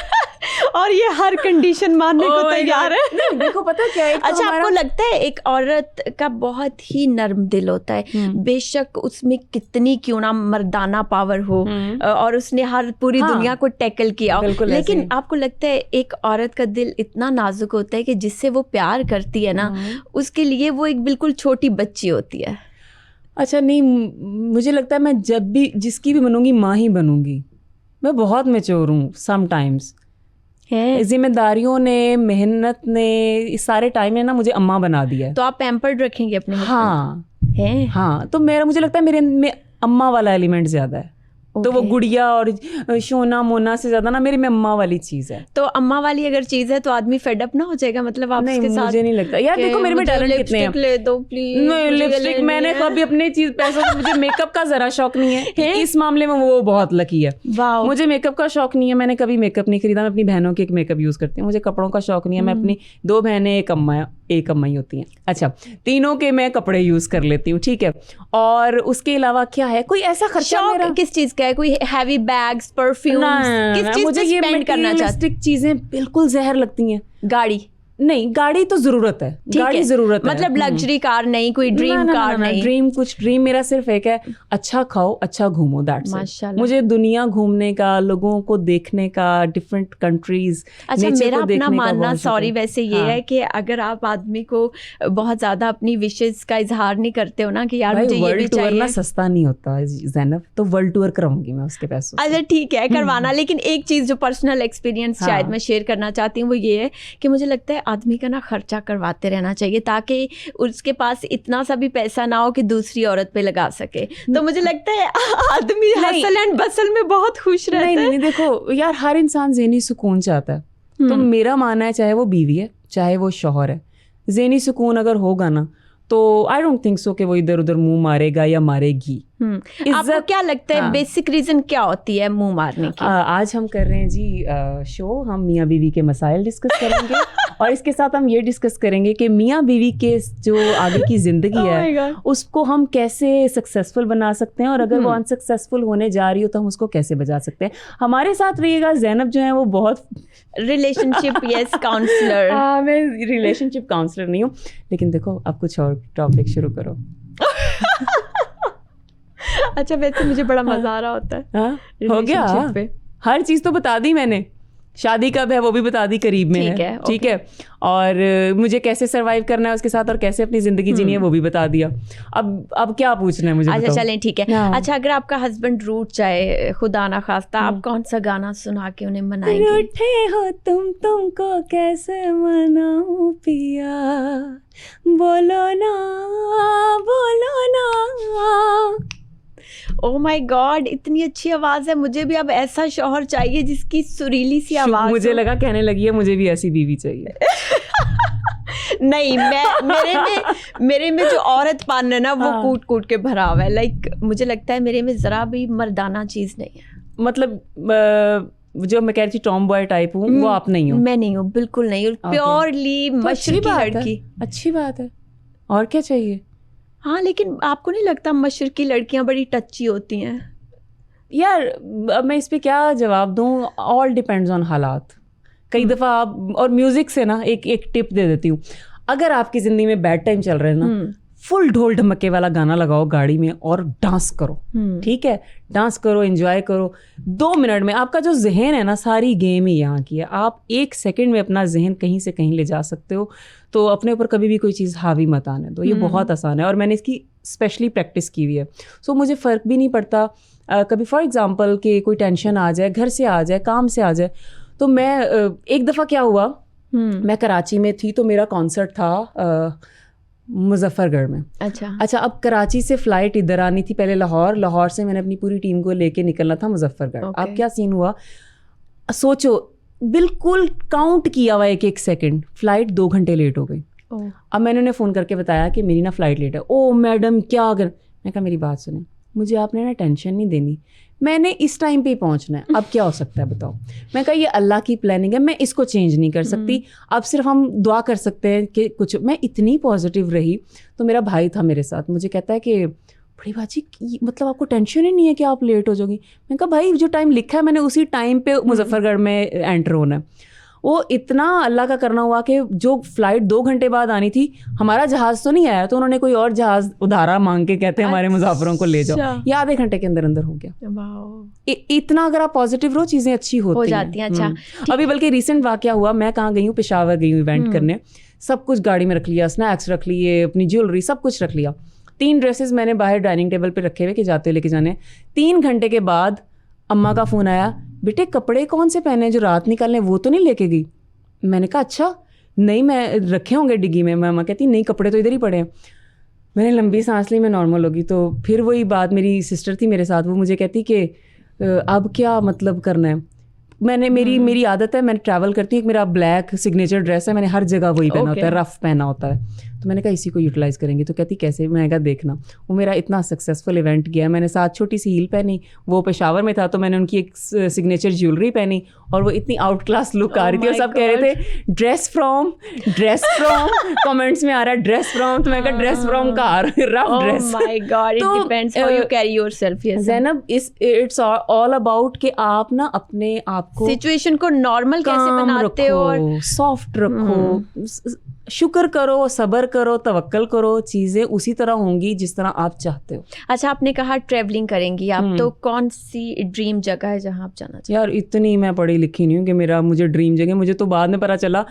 और ये हर कंडीशन मानने को तैयार है। नहीं देखो पता क्या है, अच्छा आपको लगता है एक औरत का बहुत ही नर्म दिल होता है, बेशक उसमें कितनी क्यों ना मर्दाना पावर हो और उसने हर पूरी दुनिया को टैकल किया हो, लेकिन आपको लगता है एक औरत का दिल इतना नाजुक होता है कि जिससे वो प्यार करती है ना, उसके लिए वो एक बिल्कुल छोटी बच्ची होती है? अच्छा नहीं, मुझे लगता है मैं जब भी जिसकी भी बनूंगी माँ ही बनूंगी। मैं बहुत मैच्योर हूँ समटाइम्स, जिम्मेदारियों ने, मेहनत ने, इस सारे टाइम ने ना मुझे अम्मा बना दिया है। तो आप पैम्पर्ड रखेंगे अपने? हाँ है, हाँ। तो मुझे लगता है मेरे में अम्मा वाला एलिमेंट ज्यादा है। तो वो गुड़िया और शोना मोना से ज्यादा ना मेरी में अम्मा वाली चीज है। तो अम्मा वाली अगर चीज है तो आदमी फेड अप ना हो जाएगा? मतलब आप उसके साथ? मुझे नहीं लगता यार, देखो मेरे में टैलेंट कितने हैं। ले दो प्लीज। लिपस्टिक मैंने कभी अपनी चीज पैसों से, मुझे मेकअप का जरा शौक नहीं है। इस मामले में वो बहुत लकी है। मुझे मेकअप का शौक नहीं है, मैंने कभी मेकअप नहीं खरीदा। मैं अपनी बहनों के एक मेकअप यूज करती हूँ। मुझे कपड़ों का शौक नहीं है। मैं अपनी 2 बहनें, एक अम्मा ही होती हैं। अच्छा, तीनों के मैं कपड़े यूज कर लेती हूँ, ठीक है। और उसके अलावा क्या है, कोई ऐसा खर्चा मेरा किस चीज का है? कोई हैवी बैग्स, परफ्यूम, किस चीज मुझे ये स्पेंड करना चाहती? चीजें बिल्कुल जहर लगती हैं। गाड़ी नहीं, गाड़ी तो जरूरत है, गाड़ी जरूरत है, मतलब लग्जरी कार नहीं, कोई ड्रीम कार नहीं। ड्रीम मेरा सिर्फ एक है, अच्छा खाओ, अच्छा घूमो, दैट्स इट। मुझे दुनिया घूमने का, लोगों को देखने का, डिफरेंट कंट्रीज। अच्छा, मेरा अपना मानना सॉरी वैसे ये है कि अगर आप आदमी को बहुत ज्यादा अपनी विशेस का इजहार नहीं करते हो ना कि यार मुझे ये भी चाहिए। सस्ता नहीं होता ज़ैनब, तो वर्ल्ड टूर कराऊंगी मैं उसके पैसों। अच्छा ठीक है, करवाना। लेकिन एक चीज जो पर्सनल एक्सपीरियंस शायद मैं शेयर करना चाहती हूँ वो ये है कि मुझे लगता है आदमी का ना खर्चा करवाते रहना चाहिए, ताकि उसके पास इतना सा भी पैसा ना हो कि दूसरी औरत पे लगा सके। तो मुझे लगता है आदमी हसल एंड बसल में बहुत खुश रहता है। नहीं, देखो यार, हर इंसान ज़हनी सुकून चाहता है। तो मेरा मानना है, चाहे वो बीवी है, चाहे वो शौहर है, ज़हनी सुकून अगर होगा ना, तो आई डोंट थिंक सो कि वो इधर उधर मुंह मारेगा या मारेगी। आपको क्या लगता है बेसिक रीजन क्या होती है मुंह मारने की? आज हम कर रहे हैं जी शो, हम मियाँ बीवी के मसाइल डिस्कस करेंगे और इसके साथ हम ये डिस्कस करेंगे कि मियाँ बीवी के जो आगे की ज़िंदगी है उसको हम कैसे सक्सेसफुल बना सकते हैं, और अगर वो अनसक्सेसफुल होने जा रही हो तो हम उसको कैसे बचा सकते हैं। हमारे साथ रहिएगा। ज़ैनब जो है वो बहुत रिलेशनशिप काउंसलर। मैं रिलेशनशिप काउंसलर नहीं हूँ, लेकिन देखो अब कुछ और टॉपिक शुरू करो। अच्छा, वैसे मुझे बड़ा मजा आ रहा होता है। हो गया, हर चीज़ तो बता दी मैंने। शादी कब है वो भी बता दी, करीब में है, ठीक है। और मुझे कैसे सरवाइव करना है उसके साथ और कैसे अपनी जिंदगी जीनी है वो भी बता दिया। अब क्या पूछना है मुझे? अच्छा चलें, ठीक है। अच्छा, अगर आपका हस्बैंड रूठ जाए, खुदा ना खास्ता, आप कौन सा गाना सुना के उन्हें मनाएंगे? रूठे हो तुमको कैसे मनाऊं पिया, बोलो ना बोलो ना। ओह माय गॉड, इतनी अच्छी आवाज है। मुझे भी अब ऐसा शौहर चाहिए जिसकी सुरीली सी आवाज। मुझे लगा कहने लगी है मुझे भी ऐसी बीवी चाहिए। नहीं, मेरे में जो औरत पान है ना वो कूट कूट के भरा हुआ है। लाइक मुझे लगता है मेरे में जरा भी मर्दाना चीज नहीं है। मतलब जो मैं कह रही थी टॉम बॉय टाइप हूँ, वो आप नहीं हो? मैं नहीं हूँ, बिल्कुल नहीं। प्योरली मशरकी लड़की। अच्छी बात है, और क्या चाहिए? हाँ, लेकिन आपको नहीं लगता मशरकी लड़कियां बड़ी टच्ची होती हैं? यार अब मैं इस पे क्या जवाब दूँ, ऑल डिपेंड्स ऑन हालात। कई दफ़ा आप, और म्यूज़िक से ना एक टिप दे देती हूँ, अगर आपकी ज़िंदगी में बैड टाइम चल रहे हैं ना, फुल ढोल ढमके वाला गाना लगाओ गाड़ी में और डांस करो, ठीक है? डांस करो, एंजॉय करो। 2 मिनट में आपका जो जहन है ना, सारी गेम ही यहाँ की है। आप 1 सेकंड में अपना जहन कहीं से कहीं ले जा सकते हो। तो अपने ऊपर कभी भी कोई चीज़ हावी मत आने दो, ये बहुत आसान है और मैंने इसकी स्पेशली प्रैक्टिस की हुई है। सो मुझे फ़र्क भी नहीं पड़ता कभी फॉर एग्जांपल कि कोई टेंशन आ जाए, घर से आ जाए, काम से आ जाए। तो मैं एक दफ़ा क्या हुआ, मैं कराची में थी तो मेरा कॉन्सर्ट था मुजफ्फरगढ़ में। अच्छा, अब कराची से फ़्लाइट इधर आनी थी, पहले लाहौर से मैंने अपनी पूरी टीम को लेके निकलना था मुजफ्फरगढ़। अब क्या सीन हुआ, सोचो, बिल्कुल काउंट किया हुआ 1-1 सेकंड, फ़्लाइट 2 घंटे लेट हो गई। अब मैंने उन्हें फ़ोन करके बताया कि मेरी ना फ़्लाइट लेट है। ओ मैडम क्या अगर, मैं कहा मेरी बात सुने, मुझे आपने ना टेंशन नहीं देनी, मैंने इस टाइम पे ही पहुंचना है। अब क्या हो सकता है बताओ? मैं कहा ये अल्लाह की प्लानिंग है, मैं इसको चेंज नहीं कर सकती। अब सिर्फ हम दुआ कर सकते हैं कि कुछ। मैं इतनी पॉजिटिव रही। तो मेरा भाई था मेरे साथ, मुझे कहता है कि बड़ी बाजी मतलब आपको टेंशन ही नहीं है कि आप लेट हो जाओगी? मैं कहा भाई जो टाइम लिखा है मैंने उसी टाइम पे मुजफ्फरगढ़ में एंटर होना है। वो इतना अल्लाह का करना हुआ कि जो फ्लाइट 2 घंटे बाद आनी थी, हमारा जहाज़ तो नहीं आया, तो उन्होंने कोई और जहाज़ उधारा मांग के कहते हैं हमारे मुसाफिरों को ले जाओ, ये आधे घंटे के अंदर अंदर हो गया। इतना अगर आप पॉजिटिव रहो चीज़ें अच्छी हो जाती हैं। अच्छा, अभी बल्कि रिसेंट वाकया हुआ, मैं कहाँ गई हूँ, पेशावर गई हूँ इवेंट करने। सब कुछ गाड़ी में रख लिया, स्नैक्स रख लिए, अपनी ज्वेलरी सब कुछ रख लिया। 3 ड्रेसेस मैंने बाहर डाइनिंग टेबल पे रखे हुए कि जाते लेके जाने। 3 घंटे के बाद अम्मा का फ़ोन आया, बेटे कपड़े कौन से पहने जो रात निकालने, वो तो नहीं लेके गई? मैंने कहा अच्छा नहीं, मैं रखे होंगे डिग्गी में। मामा कहती नहीं, कपड़े तो इधर ही पड़े हैं। मैंने लंबी सांस ली, मैं नॉर्मल होगी। तो फिर वही बात, मेरी सिस्टर थी मेरे साथ, वो मुझे कहती कि अब क्या मतलब करना है। मेरी आदत है, मैं ट्रैवल करती हूँ, मेरा ब्लैक सिग्नेचर ड्रेस है, मैंने हर जगह वही पहना होता है, रफ पहना होता है। तो मैंने कहा इसी को यूटिलाइज़ करेंगे। तो कहती कैसे? मैंने कहा देखना, वो मेरा इतना सक्सेसफुल इवेंट गया, मैंने साथ छोटी सी हील पहनी, वो पेशावर में था तो मैंने उनकी एक सिग्नेचर ज्वेलरी पहनी और वो इतनी आउट क्लास लुक आ रही थी और सब कह रहे थे ड्रेस फ्रॉम कमेंट्स में आ रहा है ड्रेस फ्रॉम। तो मैं कहा dress from car, rough dress. My God, it depends how you carry yourself. Zainab, it's all about कि आप ना अपने आप को, सिचुएशन को नॉर्मल कैसे बनाते हो, और सॉफ्ट रखो, शुक्र करो, सब्र करो, तवक्कल करो, चीज़ें उसी तरह होंगी जिस तरह आप चाहते हो। अच्छा, आपने कहा ट्रैवलिंग करेंगी आप, तो कौन सी ड्रीम जगह है जहाँ आप जाना चाहते? यार इतनी मैं पढ़ी लिखी नहीं हूँ कि मुझे ड्रीम जगह, मुझे तो बाद में पता चला,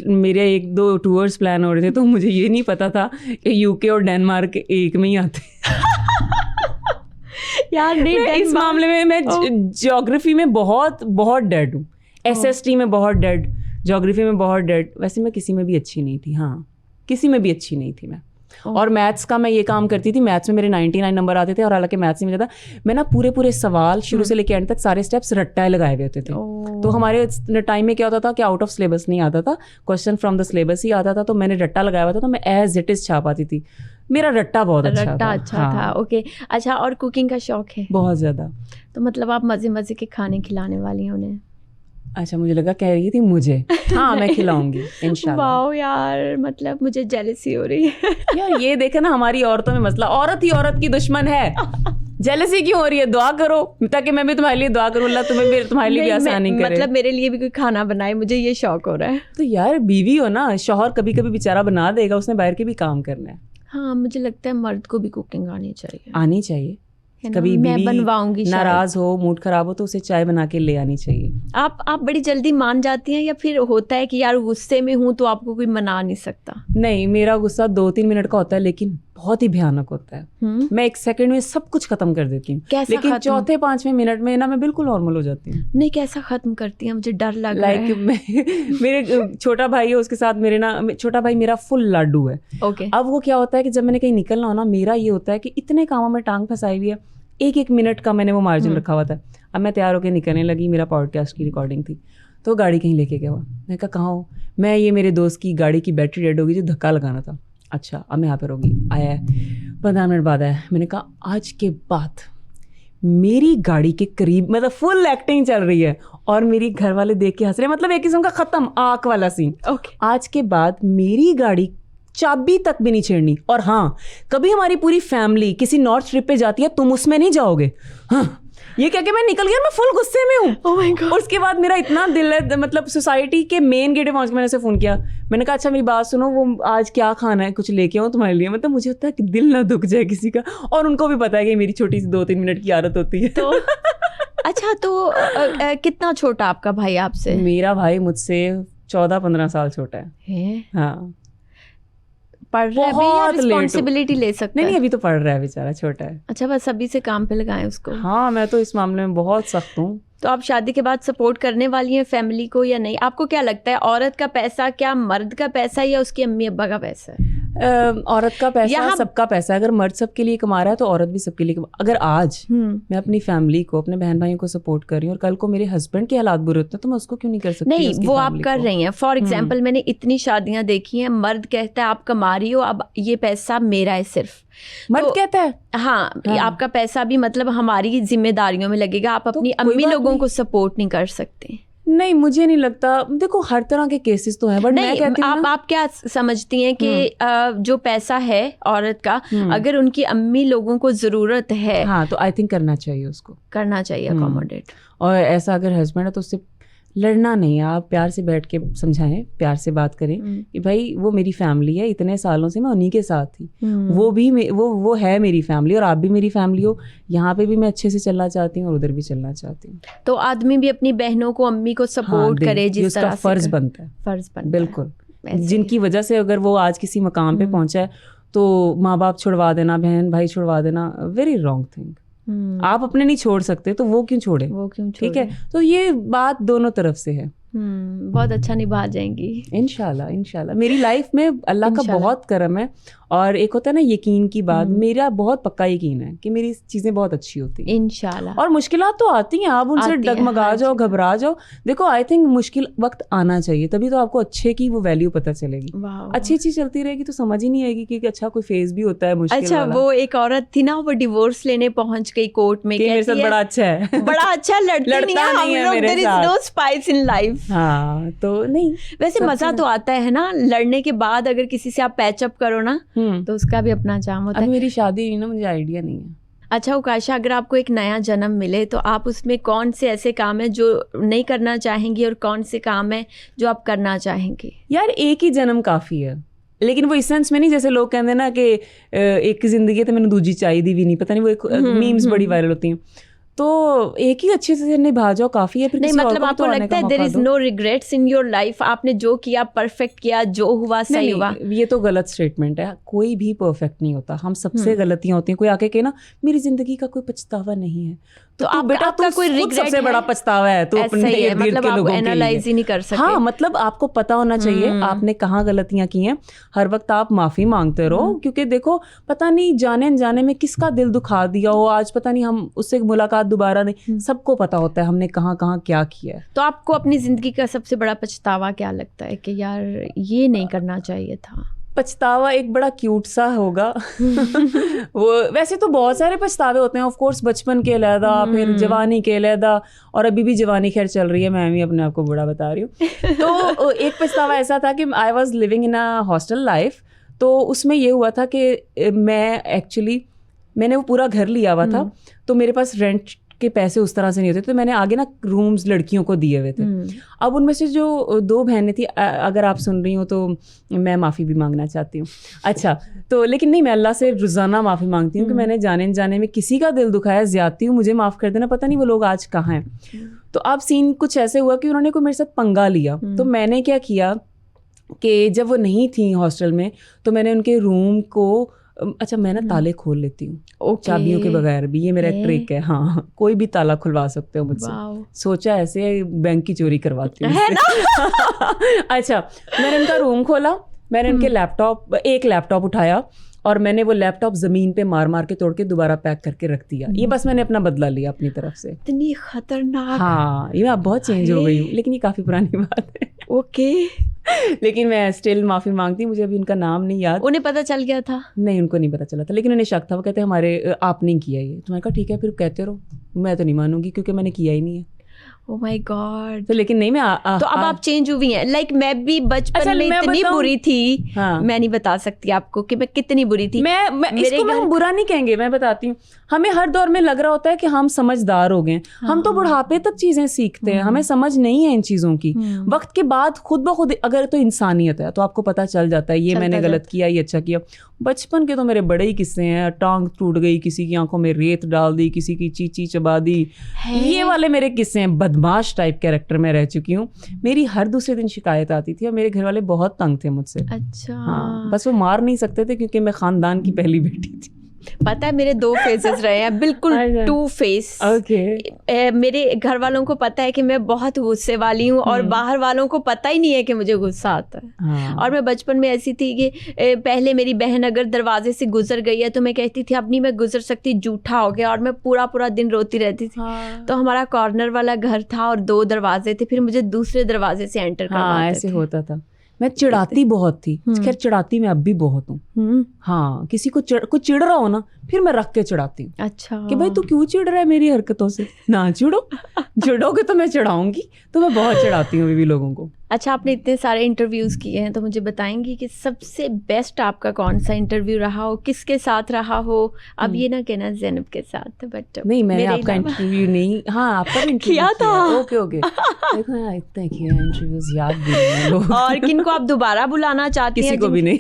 मेरे 1-2 टूर्स प्लान हो रहे थे तो मुझे ये नहीं पता था कि यूके और डेनमार्क एक में ही आते। यार नहीं, इस मामले में मैं ज्योग्राफी में बहुत डेड हूँ, SST में बहुत डेड, ज्योग्राफी में बहुत डेड। वैसे मैं किसी में भी अच्छी नहीं थी, हाँ किसी में भी अच्छी नहीं थी मैं। और मैथ्स का मैं ये काम करती थी, मैथ्स में मेरे 99 नंबर आते थे और हालांकि मैथ्स नहीं मिलता था। मैं ना पूरे सवाल शुरू से लेकर एंड तक सारे स्टेप्स रट्टाए लगाए हुए होते थे। तो हमारे टाइम में क्या होता था कि आउट ऑफ सिलेबस नहीं आता था, क्वेश्चन फ्रॉम द सिलेबस ही आता था। तो मैंने रट्टा लगाया हुआ था, तो मैं एज इट इज छाप आती थी। मेरा रट्टा बहुत अच्छा था। ओके, अच्छा, और कुकिंग का शौक है? बहुत ज़्यादा। तो मतलब आप मज़े के खाने खिलाने वाली हैं उन्हें? अच्छा, मुझे लगा कह रही थी मुझे। हाँ, मैं खिलाऊंगी इंशाल्लाह। वाओ यार, मतलब मुझे जेलसी हो रही है। यार ये देखे ना, हमारी औरतों में मसला, औरत ही औरत की दुश्मन है। जेलसी क्यों हो रही है? दुआ करो ताकि मैं भी तुम्हारे लिए दुआ करूं, अल्लाह तुम्हारे लिए भी आसानी करे। मतलब मेरे लिए भी कोई खाना बनाए, मुझे ये शौक हो रहा है। तो यार बीवी हो ना, शौहर कभी कभी बेचारा बना देगा, उसने बाहर के भी काम करना है। हाँ, मुझे लगता है मर्द को भी कुकिंग आनी चाहिए। आनी चाहिए। कभी मैं बनवाऊंगी, नाराज हो, मूड खराब हो तो उसे चाय बना के ले आनी चाहिए। आप बड़ी जल्दी मान जाती हैं, या फिर होता है कि यार गुस्से में हूं तो आपको कोई मना नहीं सकता? नहीं, मेरा गुस्सा 2-3 मिनट का होता है, लेकिन बहुत ही भयानक होता है। मैं 1 सेकंड में सब कुछ खत्म कर देती हूँ, लेकिन 4-5वें मिनट में ना मैं बिल्कुल नॉर्मल हो जाती हूँ। नहीं, कैसा खत्म करती हैं? मुझे डर लग रहा है। मेरे छोटा भाई है, उसके साथ मेरे ना, छोटा भाई मेरा फुल लाडू है। ओके। अब वो क्या होता है कि जब मैंने कहीं निकलना हो ना, मेरा ये होता है कि इतने कामों में टांग फंसाई हुई है, 1-1 मिनट का मैंने वो मार्जिन रखा हुआ था। अब मैं तैयार होकर निकलने लगी, मेरा पॉडकास्ट की रिकॉर्डिंग थी, तो गाड़ी कहीं लेके गया हुआ। मैंने कहा कहाँ हो? मैं ये मेरे दोस्त की गाड़ी की बैटरी डेड होगी, जो धक्का लगाना था। अच्छा, अब मैं यहाँ पर होगी। आया है 15 मिनट बाद आया। मैंने कहा आज के बाद मेरी गाड़ी के करीब, मतलब फुल एक्टिंग चल रही है और मेरी घर वाले देख के हंस रहे हैं, मतलब एक किस्म का खत्म आंख वाला सीन। ओके। आज के बाद मेरी गाड़ी चाबी तक भी नहीं छेड़नी। और हाँ, कभी हमारी पूरी फैमिली किसी नॉर्थ ट्रिप पे जाती है, तुम उसमें नहीं जाओगे। हाँ, ये कह के मैं निकल गया, मैं फुल गुस्से में हूँ। Oh my God। उसके बाद मेरा इतना दिल है, मतलब सोसाइटी के मेन गेट पे पहुंच के मैंने उसे फोन किया। मैंने कहा अच्छा मेरी बात सुनो, वो आज क्या खाना है, कुछ लेके आऊँ तुम्हारे लिए। मतलब मुझे होता है कि दिल ना दुख जाए किसी का, और उनको भी पता है कि मेरी छोटी सी 2-3 मिनट की आदत होती है। तो अच्छा, तो कितना छोटा आपका भाई आपसे? मेरा भाई मुझसे 14-15 साल छोटा है। हाँ, पढ़ रहा है अभी या रिस्पॉन्सिबिलिटी ले सकता है? नहीं, अभी तो पढ़ रहा है, बेचारा छोटा है। अच्छा, बस अभी से काम पे लगाएं उसको। हाँ, मैं तो इस मामले में बहुत सख्त हूँ। तो आप शादी के बाद सपोर्ट करने वाली हैं फैमिली को या नहीं? आपको क्या लगता है, औरत का पैसा क्या मर्द का पैसा है या उसकी अम्मी अब्बा का पैसा है? औरत का पैसा सबका पैसा है। अगर मर्द सबके लिए कमा रहा है तो औरत भी सबके लिए अगर आज मैं अपनी फैमिली को, अपने बहन भाइयों को सपोर्ट कर रही हूँ और कल को मेरे हस्बैंड के हालात बुरे होते हैं तो मैं उसको क्यों नहीं कर सकती? नहीं, वो आप कर रही हैं। फॉर एग्जाम्पल, मैंने इतनी शादियां देखी हैं, मर्द कहता है आप कमा रही हो, अब ये पैसा मेरा है सिर्फ। मर्द तो, कहता है हाँ, आपका पैसा भी मतलब हमारी जिम्मेदारियों में लगेगा, आप अपनी अम्मी लोगों को सपोर्ट नहीं कर सकते। नहीं, मुझे नहीं लगता। देखो, हर तरह के केसेस तो हैं, बट मैं कहती हूँ आप क्या समझती हैं कि जो पैसा है औरत का, अगर उनकी अम्मी लोगों को जरूरत है, हाँ, तो आई थिंक करना चाहिए, उसको करना चाहिए अकोमोडेट। और ऐसा अगर हस्बैंड है तो उससे लड़ना नहीं है, आप प्यार से बैठ के समझाएं, प्यार से बात करें कि भाई वो मेरी फैमिली है, इतने सालों से मैं उन्हीं के साथ थी, वो भी वो है मेरी फैमिली और आप भी मेरी फैमिली हो। यहाँ पे भी मैं अच्छे से चलना चाहती हूँ और उधर भी चलना चाहती हूँ। तो आदमी भी अपनी बहनों को, अम्मी को सपोर्ट करे जिस तरह से फर्ज बनता है। फर्ज बनता है, बिल्कुल। जिनकी वजह से अगर वो आज किसी मकाम पे पहुंचा है तो माँ बाप छुड़वा देना, बहन भाई छुड़वा देना, वेरी रॉन्ग थिंग। आप अपने नहीं छोड़ सकते तो वो क्यों छोड़े? ठीक है, तो ये बात दोनों तरफ से है। बहुत अच्छा निभा जाएंगी इंशाल्लाह। इंशाल्लाह मेरी लाइफ में अल्लाह का बहुत करम है। और एक होता है ना यकीन की बात, मेरा बहुत पक्का यकीन है कि मेरी चीजें बहुत अच्छी होती हैं इंशाल्लाह। और मुश्किलात तो आती हैं, आप उनसे डगमगा जाओ, घबरा जाओ। देखो, आई थिंक मुश्किल वक्त आना चाहिए, तभी तो आपको अच्छे की वो वैल्यू पता चलेगी। अच्छी चीज चलती रहेगी तो समझ ही नहीं आएगी कि अच्छा कोई फेज भी होता है मुश्किल अच्छा वाला। वो एक औरत थी ना, वो डिवोर्स लेने पहुंच गई कोर्ट में, मेरे साथ बड़ा अच्छा है, बड़ा अच्छा लड़ता नहीं है हम लोग, there is no spice in life. हाँ, तो नहीं, वैसे मजा तो आता है ना लड़ने के बाद, अगर किसी से आप पैचअप करो ना तो उसका भी अपना चाम होता है। मेरी शादी नहीं ना, मुझे आइडिया नहीं है। अच्छा उकाशा, अगर आपको एक नया जन्म मिले तो आप उसमें कौन से ऐसे काम है जो नहीं करना चाहेंगी और कौन से काम है जो आप करना चाहेंगी? यार, एक ही जन्म काफी है, लेकिन वो इस सेंस में नहीं जैसे लोग कहते हैं ना कि एक जिंदगी तो मैंने दूजी चाहिए भी नहीं, पता नहीं वो एक मीम्स बड़ी वायरल होती हैं। तो एक ही अच्छे से निभा जाओ काफी है। फिर नहीं, मतलब आपको लगता है there is no regrets in your life, आपने जो किया परफेक्ट किया, जो हुआ सही हुआ? ये तो गलत स्टेटमेंट है, कोई भी परफेक्ट नहीं होता, हम सबसे गलतियां होती हैं। कोई आके कहे ना मेरी जिंदगी का कोई पछतावा नहीं है, तो बेटा आपका कोई रिग्रेट सबसे बड़ा पछतावा है, तो अपने मतलब आप एनालाइज ही नहीं कर सकते। हाँ, मतलब आपको पता होना चाहिए आपने कहाँ गलतियां की हैं। हर वक्त आप माफी मांगते रहो, क्योंकि देखो पता नहीं जाने अनजाने में किसका दिल दुखा दिया हो, आज पता नहीं हम उससे मुलाकात दोबारा नहीं, सबको पता होता है हमने कहाँ कहाँ क्या किया है। तो आपको अपनी जिंदगी का सबसे बड़ा पछतावा क्या लगता है कि यार ये नहीं करना चाहिए था? पछतावा एक बड़ा क्यूट सा होगा। वो वैसे तो बहुत सारे पछतावे होते हैं ऑफ कोर्स, बचपन के अलहदा, फिर जवानी के अलहदा, और अभी भी जवानी खैर चल रही है, मैं भी अपने आप को बूढ़ा बता रही हूँ। तो एक पछतावा ऐसा था कि I was living in a hostel life, तो उसमें ये हुआ था कि मैंने वो पूरा घर लिया हुआ था, तो मेरे पास रेंट के पैसे उस तरह से नहीं होते, तो मैंने आगे ना रूम्स लड़कियों को दिए हुए थे। अब उनमें से जो 2 बहनें थी, अगर आप सुन रही हो तो मैं माफ़ी भी मांगना चाहती हूँ। अच्छा, तो लेकिन नहीं, मैं अल्लाह से रोज़ाना माफ़ी मांगती हूँ कि मैंने जाने में किसी का दिल दुखाया, ज़्यादती हूँ, मुझे माफ़ कर देना, पता नहीं वो लोग आज कहाँ हैं। तो अब सीन कुछ ऐसे हुआ कि उन्होंने कोई मेरे साथ पंगा लिया। तो मैंने क्या किया कि जब वो नहीं थी हॉस्टल में, तो मैंने उनके रूम को, अच्छा मैं ना ताले खोल लेती हूँ चाबियों के बगैर भी, ये मेरा ट्रिक है। हाँ, कोई भी ताला खुलवा सकते हो मुझसे। सोचा ऐसे बैंक की चोरी करवाती हूँ। अच्छा, मैंने उनका रूम खोला, मैंने उनके एक लैपटॉप उठाया और मैंने वो लैपटॉप ज़मीन पे मार के तोड़ के दोबारा पैक करके रख दिया। ये बस मैंने अपना बदला लिया अपनी तरफ से। इतनी खतरनाक। हाँ, ये आप बहुत चेंज हो गई हूँ, लेकिन ये काफ़ी पुरानी बात है। ओके। लेकिन मैं स्टिल माफ़ी मांगती हूँ, मुझे अभी उनका नाम नहीं याद। उन्हें पता चल गया था? नहीं, उनको नहीं पता चला था, लेकिन उन्हें शक था। वो कहते हमारे आपने किया ये। तो मैंने कहा ठीक है, फिर कहते रहो, मैं तो नहीं मानूंगी क्योंकि मैंने किया ही नहीं है। Oh my God. तो लेकिन नहीं, तो अब आप चेंज हुई हैं। लाइक मैं भी बचपन में इतनी बुरी थी। हाँ। मैं नहीं बता सकती आपको कि मैं कितनी बुरी थी। इसको हम बुरा नहीं कहेंगे, मैं बताती हूँ। हमें हर दौर में लग रहा होता है कि हम समझदार हो गए। हाँ। हम तो बुढ़ापे तक चीजें सीखते हैं, हमें समझ नहीं है इन चीजों की। वक्त के बाद खुद ब खुद, अगर तो इंसानियत है तो आपको पता चल जाता है, ये मैंने गलत किया, ये अच्छा किया। बचपन के तो मेरे बड़े ही किस्से हैं। टांग टूट गई, किसी की आंखों में रेत डाल दी, किसी की चीची चबा दी, ये वाले मेरे किस्से हैं। बदमाश टाइप कैरेक्टर में रह चुकी हूँ। मेरी हर दूसरे दिन शिकायत आती थी और मेरे घर वाले बहुत तंग थे मुझसे। अच्छा। हाँ, बस वो मार नहीं सकते थे क्योंकि मैं खानदान की पहली बेटी थी। पता है मेरे 2 फेजेस रहे हैं, बिल्कुल 2 फेस। मेरे घर वालों को पता है कि मैं बहुत गुस्से वाली हूँ और बाहर वालों को पता ही नहीं है कि मुझे गुस्सा आता है। हाँ। और मैं बचपन में ऐसी थी कि पहले मेरी बहन अगर दरवाजे से गुजर गई है तो मैं कहती थी अब नहीं मैं गुजर सकती, जूठा हो गया, और मैं पूरा दिन रोती रहती थी। हाँ। तो हमारा कॉर्नर वाला घर था और 2 दरवाजे थे, फिर मुझे दूसरे दरवाजे से एंटर करवाते थे। ऐसे होता था। मैं चिढ़ाती बहुत थी, खैर चिढ़ाती मैं अब भी बहुत हूँ। हाँ, किसी को कुछ चिढ़ रहा हो ना, फिर मैं रख के चिढ़ाती हूँ। अच्छा, कि भाई तू क्यों चिढ़ रहा है मेरी हरकतों से, ना चिढ़ो, चिढ़ोगे तो मैं चिढ़ाऊंगी। तो मैं बहुत चिढ़ाती हूँ अभी भी लोगों को। अच्छा, आपने इतने सारे इंटरव्यूज किए हैं, तो मुझे बताएंगी कि सबसे बेस्ट आपका कौन सा इंटरव्यू रहा हो, किसके साथ रहा हो? अब ये ना कहना ज़ैनब के साथ, बट नहीं, मैंने आपका इंटरव्यू नहीं, हाँ आपका भी इंटरव्यू किया था। ओके देखो यार, इतने किया इंटरव्यूज, याद भी नहीं लोग। और किनको आप दोबारा बुलाना चाहती हैं? किसी को भी नहीं।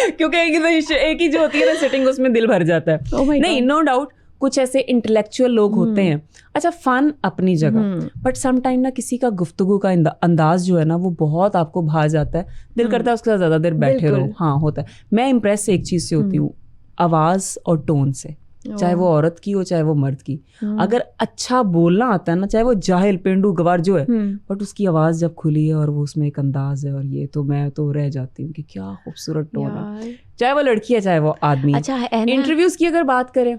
क्योंकि एक ही जो होती है ना सिटिंग, उसमें दिल भर जाता है। नहीं, नो डाउट कुछ ऐसे इंटेलेक्चुअल लोग होते हैं। अच्छा, फन अपनी जगह, बट सम टाइम ना किसी का गुफ्तगू का अंदाज जो है ना वो बहुत आपको भा जाता है, दिल करता है उसके साथ ज्यादा देर बैठे रहो। हाँ, होता है। मैं इम्प्रेस एक चीज से होती हूँ, आवाज और टोन से, चाहे वो औरत की हो चाहे वो मर्द की। अगर अच्छा बोलना आता है ना, चाहे वो जाहिल पेंडू गवार जो है, बट उसकी आवाज जब खुली है और वो उसमें एक अंदाज है और ये, तो मैं तो रह जाती हूँ कि क्या खूबसूरत टोन है, चाहे वो लड़की है चाहे वो आदमी। अच्छा, इंटरव्यूज की अगर बात करें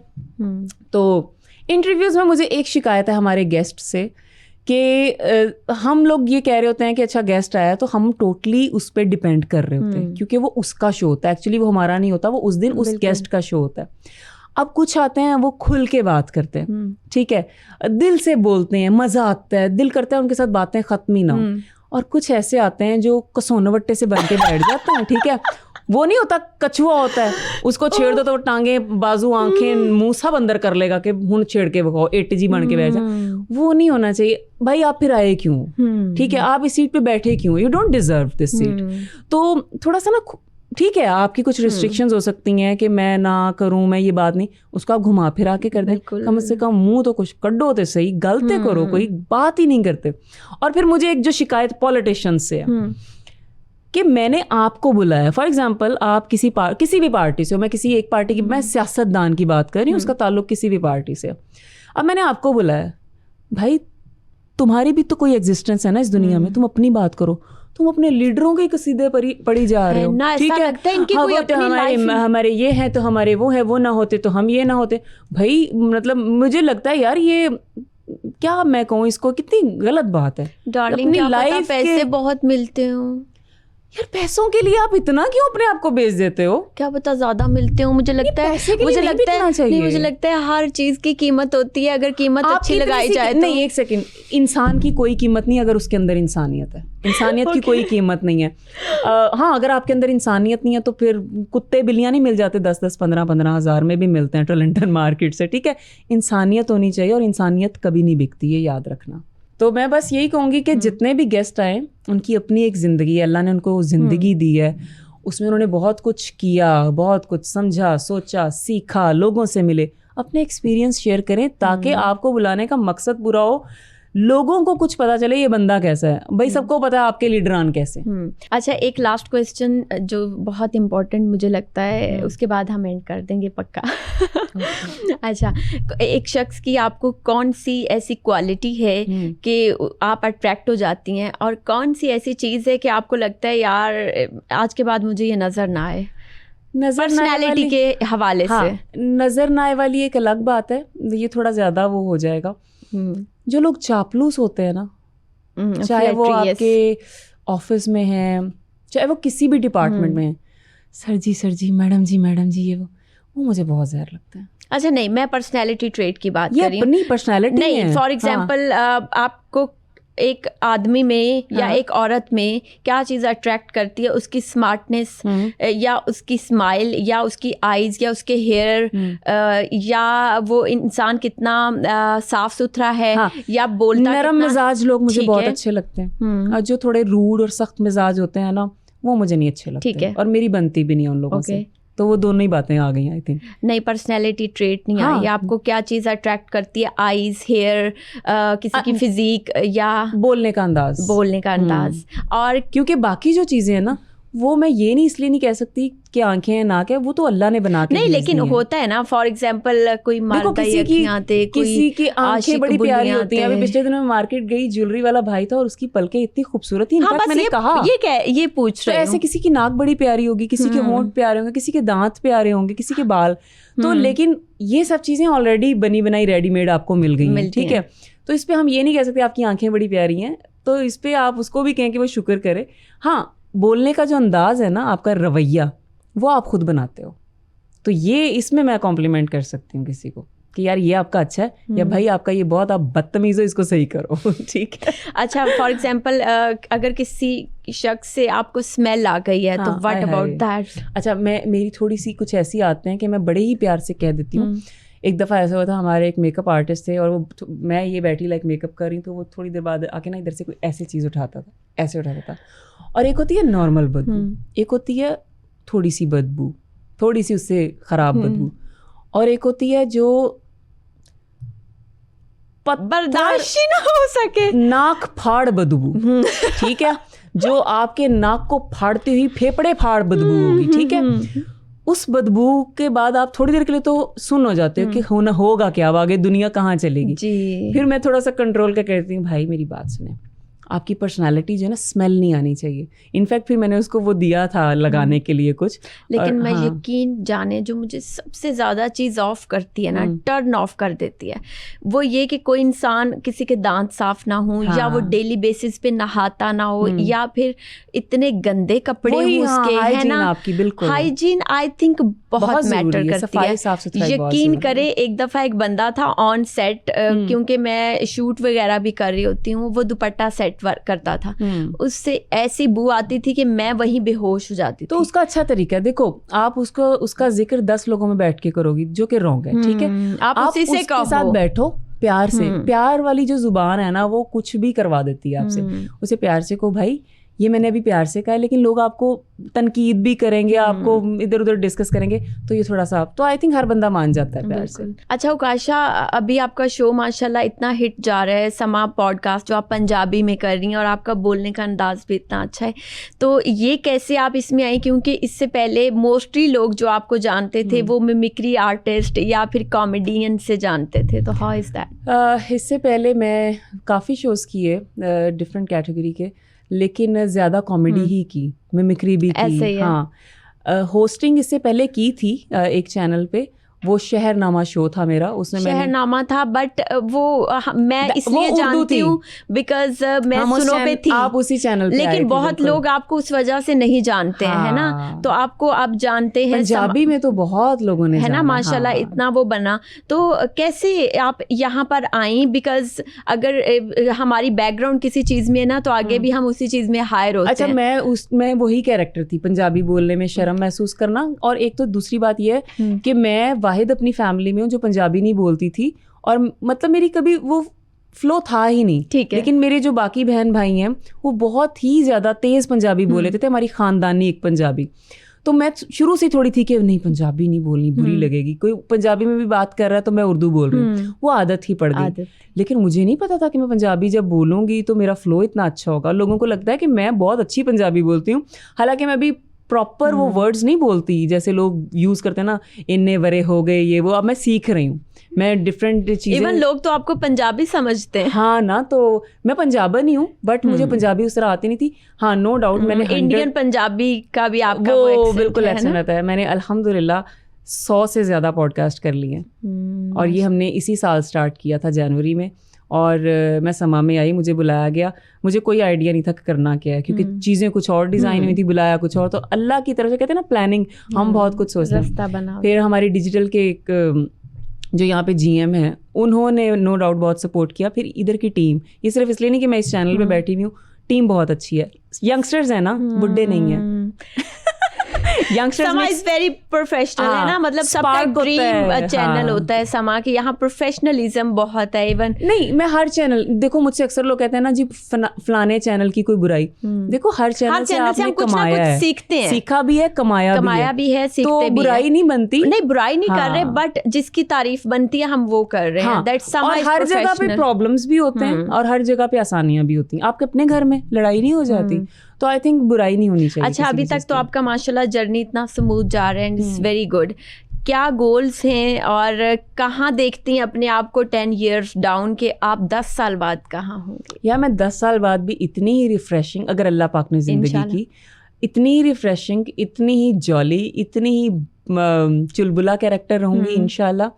तो इंटरव्यूज में मुझे एक शिकायत है हमारे गेस्ट से कि हम लोग ये कह रहे होते हैं कि अच्छा गेस्ट आया तो हम टोटली उस पर डिपेंड कर रहे होते हैं, क्योंकि वो उसका शो होता है। एक्चुअली वो हमारा नहीं होता, वो उस दिन उस गेस्ट का शो होता है। अब कुछ आते हैं वो खुल के बात करते हैं, ठीक है, दिल से बोलते हैं, मजा आता है, दिल करता है उनके साथ बातें खत्म ही ना हो। और कुछ ऐसे आते हैं जो कसोनवट्टे से बन के बैठ जाते हैं, ठीक है, वो नहीं होता, कछुआ होता है, उसको छेड़ दो तो वो टांगे, बाजू, आंखें, मुंह सब अंदर कर लेगा कि हुन छेड़ के वो एटीजी बन के बैठ जा। वो नहीं होना चाहिए भाई। आप फिर आए क्यों? ठीक है, आप इस सीट पे बैठे क्यों? You don't deserve this seat. तो थोड़ा सा ना, ठीक है, आपकी कुछ रिस्ट्रिक्शंस हो सकती हैं कि मैं ना करूं, मैं ये बात नहीं, उसको आप घुमा फिरा के कर दें। कम से कम मुंह तो कुछ कड्डो तो सही, गलते करो, कोई बात ही नहीं करते। और फिर मुझे एक जो शिकायत पॉलिटिशियन से है कि मैंने आपको बुलाया, फॉर एग्जांपल आप किसी भी पार्टी से हो, मैं किसी एक पार्टी की, मैं सियासतदान की बात कर रही हूँ, उसका ताल्लुक किसी भी पार्टी से। अब मैंने आपको बुलाया, भाई तुम्हारी भी तो कोई एग्जिस्टेंस है ना इस दुनिया में, तुम अपनी बात करो। तुम अपने लीडरों के कसीदे पड़ी जा रहे हो, ठीक है, हमारे ये है तो हमारे वो है, वो ना होते तो हम ये ना होते। भाई मतलब मुझे लगता है यार, ये क्या मैं कहूँ इसको, कितनी गलत बात है। डार्लिंग, क्या पता पैसे बहुत मिलते हो। यार पैसों के लिए आप इतना क्यों अपने आप को बेच देते हो? क्या पता ज्यादा मिलते हो, मुझे लगता है मुझे लगता है हर चीज की कीमत होती है, अगर कीमत अच्छी लगाई जाए तो। नहीं, एक सेकंड, इंसान की कोई कीमत नहीं अगर उसके अंदर इंसानियत है। इंसानियत की कोई कीमत नहीं है। हाँ, अगर आपके अंदर इंसानियत नहीं है तो फिर कुत्ते बिल्लियाँ नहीं मिल जाते 10-10, 15-15 हज़ार में भी मिलते हैं टोरंटो मार्केट से, ठीक है। इंसानियत होनी चाहिए और इंसानियत कभी नहीं बिकती है, याद रखना। तो मैं बस यही कहूँगी कि जितने भी गेस्ट आए उनकी अपनी एक ज़िंदगी है, अल्लाह ने उनको ज़िंदगी दी है, उसमें उन्होंने बहुत कुछ किया, बहुत कुछ समझा, सोचा, सीखा, लोगों से मिले, अपने एक्सपीरियंस शेयर करें ताकि आपको बुलाने का मकसद पूरा हो, लोगों को कुछ पता चले ये बंदा कैसा है। भाई सबको पता है आपके लीडरान कैसे। अच्छा, एक लास्ट क्वेश्चन जो बहुत इम्पोर्टेंट मुझे लगता है, उसके बाद हम एंड कर देंगे पक्का। अच्छा, एक शख्स की आपको कौन सी ऐसी क्वालिटी है कि आप अट्रैक्ट हो जाती हैं, और कौन सी ऐसी चीज़ है कि आपको लगता है यार आज के बाद मुझे ये नज़र ना आए? पर्सनैलिटी के हवाले से नज़र ना आए वाली एक अलग बात है, ये थोड़ा ज़्यादा वो हो जाएगा। जो लोग चापलूस होते हैं ना, चाहे वो आपके ऑफिस में हैं, चाहे वो किसी भी डिपार्टमेंट में हैं, सर जी, मैडम जी, ये वो मुझे बहुत जहर लगता है। अच्छा, नहीं, मैं पर्सनैलिटी ट्रेट की बात कर रही हूँ। नहीं, पर्सनैलिटी नहीं, फॉर एग्जांपल आपको एक आदमी में या एक औरत में क्या चीज़ अट्रैक्ट करती है? उसकी स्मार्टनेस, या उसकी स्माइल, या उसकी आईज, या उसके हेयर, या वो इंसान कितना साफ सुथरा है, या बोलता नरम मिजाज लोग मुझे बहुत अच्छे लगते हैं, और जो थोड़े रूड और सख्त मिजाज होते हैं ना, वो मुझे नहीं अच्छे लगते। ठीक है, और मेरी बनती भी नहीं उन लोगों से। तो वो दोनों ही बातें आ गई, आई थिंक। नहीं, पर्सनैलिटी ट्रेट नहीं आई। आपको क्या चीज़ अट्रैक्ट करती है? आईज, हेयर, किसी की फिजिक, या बोलने का अंदाज। और क्योंकि बाकी जो चीज़ें हैं ना, वो मैं ये नहीं इसलिए नहीं कह सकती कि आंखें हैं नाक है, वो तो अल्लाह ने बना के नहीं, लेकिन होता है ना, फॉर एग्जांपल कोई किसी की आंखें बड़ी प्यारी होती हैं। अभी पिछले दिनों में मार्केट गई, ज्वेलरी वाला भाई था और उसकी पलकें इतनी खूबसूरत थी। हाँ, मैंने कहा ये पूछ रहे हैं, ऐसे किसी की नाक बड़ी प्यारी होगी, किसी के होंठ प्यारे होंगे, किसी के दांत प्यारे होंगे, किसी के बाल, तो लेकिन ये सब चीजें ऑलरेडी बनी बनाई रेडीमेड आपको मिल गई हैं, ठीक है। तो इस पे हम ये नहीं कह सकते आपकी आंखें बड़ी प्यारी हैं, तो इस पे आप उसको भी कहें कि वो शुक्र करे। हाँ, बोलने का जो अंदाज है ना, आपका रवैया, वो आप खुद बनाते हो, तो ये इसमें मैं कॉम्प्लीमेंट कर सकती हूँ किसी को कि यार ये आपका अच्छा है, या भाई आपका ये बहुत आप बदतमीज हो, इसको सही करो। ठीक है। अच्छा, फॉर एग्जांपल अगर किसी शख्स से आपको स्मेल आ गई है, तो व्हाट अबाउट दैट? अच्छा, मेरी थोड़ी सी कुछ ऐसी आते हैं कि मैं बड़े ही प्यार से कह देती हूँ। एक दफ़ा ऐसा हुआ था, हमारे एक मेकअप आर्टिस्ट थे, और वो मैं ये बैठी लाइक मेकअप कर रही, तो वो थोड़ी देर बाद आके ना इधर से कोई ऐसी चीज़ उठाता था, ऐसे उठाता था। और एक होती है नॉर्मल बदबू, एक होती है थोड़ी सी बदबू, थोड़ी सी उससे ख़राब बदबू, और एक होती है जो बर्दाश्त ना हो सके, नाक फाड़ बदबू। ठीक है, जो आपके नाक को फाड़ती हुई फेफड़े फाड़ बदबू होगी, ठीक है। उस बदबू के बाद आप थोड़ी देर के लिए तो सुन हो जाते हो कि होगा क्या, आगे दुनिया कहाँ चलेगी जी। फिर मैं थोड़ा सा कंट्रोल कर कहती हूँ, भाई मेरी बात सुने, आपकी पर्सनालिटी जो है ना, स्मेल नहीं आनी चाहिए। इनफैक्ट फिर मैंने उसको वो दिया था लगाने के लिए कुछ, लेकिन मैं यकीन जाने जो मुझे सबसे ज़्यादा चीज़ ऑफ करती है ना, टर्न ऑफ कर देती है, वो ये कि कोई इंसान किसी के दांत साफ ना हो, या वो डेली बेसिस पे नहाता ना हो, या फिर इतने गंदे कपड़े हो उसके, है ना, आपकी बिल्कुल हाइजीन आई थिंक बहुत मैटर करती है। यकीन करे, एक दफ़ा एक बंदा था ऑन सेट, क्योंकि मैं शूट वगैरह भी कर रही होती हूँ, वो दुपट्टा सेट वर्क करता था, उससे ऐसी बू आती थी कि मैं वहीं बेहोश हो जाती थी। तो उसका अच्छा तरीका है, देखो आप उसका जिक्र 10 लोगों में बैठ के करोगी, जो कि रॉन्ग है, ठीक है। आप उसी से उसके साथ बैठो प्यार से, प्यार वाली जो जुबान है ना, वो कुछ भी करवा देती है आपसे। उसे प्यार से कहो, भाई ये मैंने अभी प्यार से कहा है, लेकिन लोग आपको तनकीद भी करेंगे, आपको इधर उधर डिस्कस करेंगे, तो ये थोड़ा सा तो आई थिंक हर बंदा मान जाता है प्यार से। अच्छा उकाशा, अभी आपका शो माशाल्लाह इतना हिट जा रहा है, समा पॉडकास्ट जो आप पंजाबी में कर रही हैं, और आपका बोलने का अंदाज भी इतना अच्छा है, तो ये कैसे आप इसमें आई? क्योंकि इससे पहले मोस्टली लोग जो आपको जानते थे वो मिमिक्री आर्टिस्ट या फिर कॉमेडियन से जानते थे, तो हाउ इज़ दैट? इससे पहले मैं काफ़ी शोज़ किए डिफरेंट कैटेगरी के, लेकिन ज़्यादा कॉमेडी ही की, मिमिक्री भी की। हाँ, होस्टिंग इससे पहले की थी एक चैनल पे, वो शहरनामा शो था मेरा, उसमें शहरनामा था, बट वो मैं इसलिए जानती हूँ बिकॉज मैं सुनो पे थी, आप उसी चैनल पे, लेकिन बहुत लोग आपको उस वजह से नहीं जानते हैं, है ना, तो आपको आप जानते हैं पंजाबी में तो बहुत लोगों ने, है ना, माशाल्लाह इतना वो बना। तो कैसे आप यहाँ पर आई, बिकॉज अगर हमारी बैकग्राउंड किसी चीज में है ना, तो आगे भी हम उसी चीज में हायर होते हैं। अच्छा, मैं वही कैरेक्टर थी, पंजाबी बोलने में शर्म महसूस करना, और एक तो दूसरी बात यह है कि मैं वाहिद अपनी फैमिली में हूँ जो पंजाबी नहीं बोलती थी, और मतलब मेरी कभी वो फ्लो था ही नहीं, ठीक है, लेकिन मेरे जो बाकी बहन भाई हैं वो बहुत ही ज़्यादा तेज़ पंजाबी बोल लेते थे, हमारी ख़ानदानी एक पंजाबी। तो मैं शुरू से थोड़ी थी कि नहीं पंजाबी नहीं बोलनी, बुरी लगेगी, कोई पंजाबी में भी बात कर रहा है तो मैं उर्दू बोल रही हूँ, वो आदत ही पड़ गई। लेकिन मुझे नहीं पता था कि मैं पंजाबी जब बोलूँगी तो मेरा फ्लो इतना अच्छा होगा। लोगों को लगता है कि मैं बहुत अच्छी पंजाबी बोलती हूँ, हालांकि मैं भी प्रॉपर वो वर्ड्स नहीं बोलती जैसे लोग यूज़ करते हैं ना, इन्ने वरे हो गए ये वो। अब मैं सीख रही हूँ, मैं डिफरेंट चीज़ें, इवन लोग तो आपको पंजाबी समझते हैं। हाँ ना, तो मैं पंजाबन ही हूँ, बट मुझे पंजाबी उस तरह आती नहीं थी। हाँ, नो डाउट मैंने इंडियन पंजाबी का भी आपका वो बिल्कुल एक्सेंट आता है। मैंने अल्हम्दुलिल्लाह 100 से ज़्यादा पॉडकास्ट कर लिए हैं, और ये हमने इसी साल स्टार्ट किया था जनवरी में, और मैं समा में आई, मुझे बुलाया गया, मुझे कोई आइडिया नहीं था करना क्या है, क्योंकि चीज़ें कुछ और डिज़ाइन हुई थी, बुलाया कुछ और, तो अल्लाह की तरफ से कहते हैं ना प्लानिंग, हम बहुत कुछ सोचते हैं। फिर हमारी डिजिटल के एक जो यहाँ पे GM हैं, उन्होंने नो डाउट बहुत सपोर्ट किया। फिर इधर की टीम, ये सिर्फ इसलिए नहीं कि मैं इस चैनल पे बैठी हुई हूँ, टीम बहुत अच्छी है, यंगस्टर्स है ना, बुड्ढे नहीं है। यंगस्टर्स समा इज वेरी प्रोफेशनल, है ना, मतलब सबका ड्रीम चैनल होता है समा कि यहाँ प्रोफेशनलिज्म बहुत है। इवन नहीं, मैं हर चैनल, देखो मुझसे अक्सर लोग कहते हैं ना जी फलाने चैनल की कोई बुराई, देखो हर चैनल से आपने कमाया है, सीखते हैं, सीखा भी है, कमाया भी है, सीखते भी, तो बुराई नहीं बनती, नहीं बुराई नहीं कर रहे, बट जिसकी तारीफ बनती है हम वो कर रहे हैं। दैट्स समा। और हर जगह पे प्रॉब्लम्स भी होते हैं और हर जगह पे आसानियां भी होती हैं। आपके अपने घर में लड़ाई नहीं हो जाती, तो आई थिंक बुराई नहीं होनी चाहिए। अच्छा, अभी तक तो आपका माशाल्लाह जर्नी इतना स्मूथ जा रहा है एंड इट्स वेरी गुड। क्या गोल्स हैं और कहाँ देखती हैं अपने आप को 10 years डाउन के आप 10 साल बाद कहाँ होंगे? या मैं 10 साल बाद भी इतनी ही रिफ्रेशिंग, अगर अल्लाह पाक ने ज़िंदगी की, इतनी ही रिफ्रेशिंग, इतनी ही जॉली, इतनी ही चुलबुला कैरेक्टर रहूँगी इंशाल्लाह,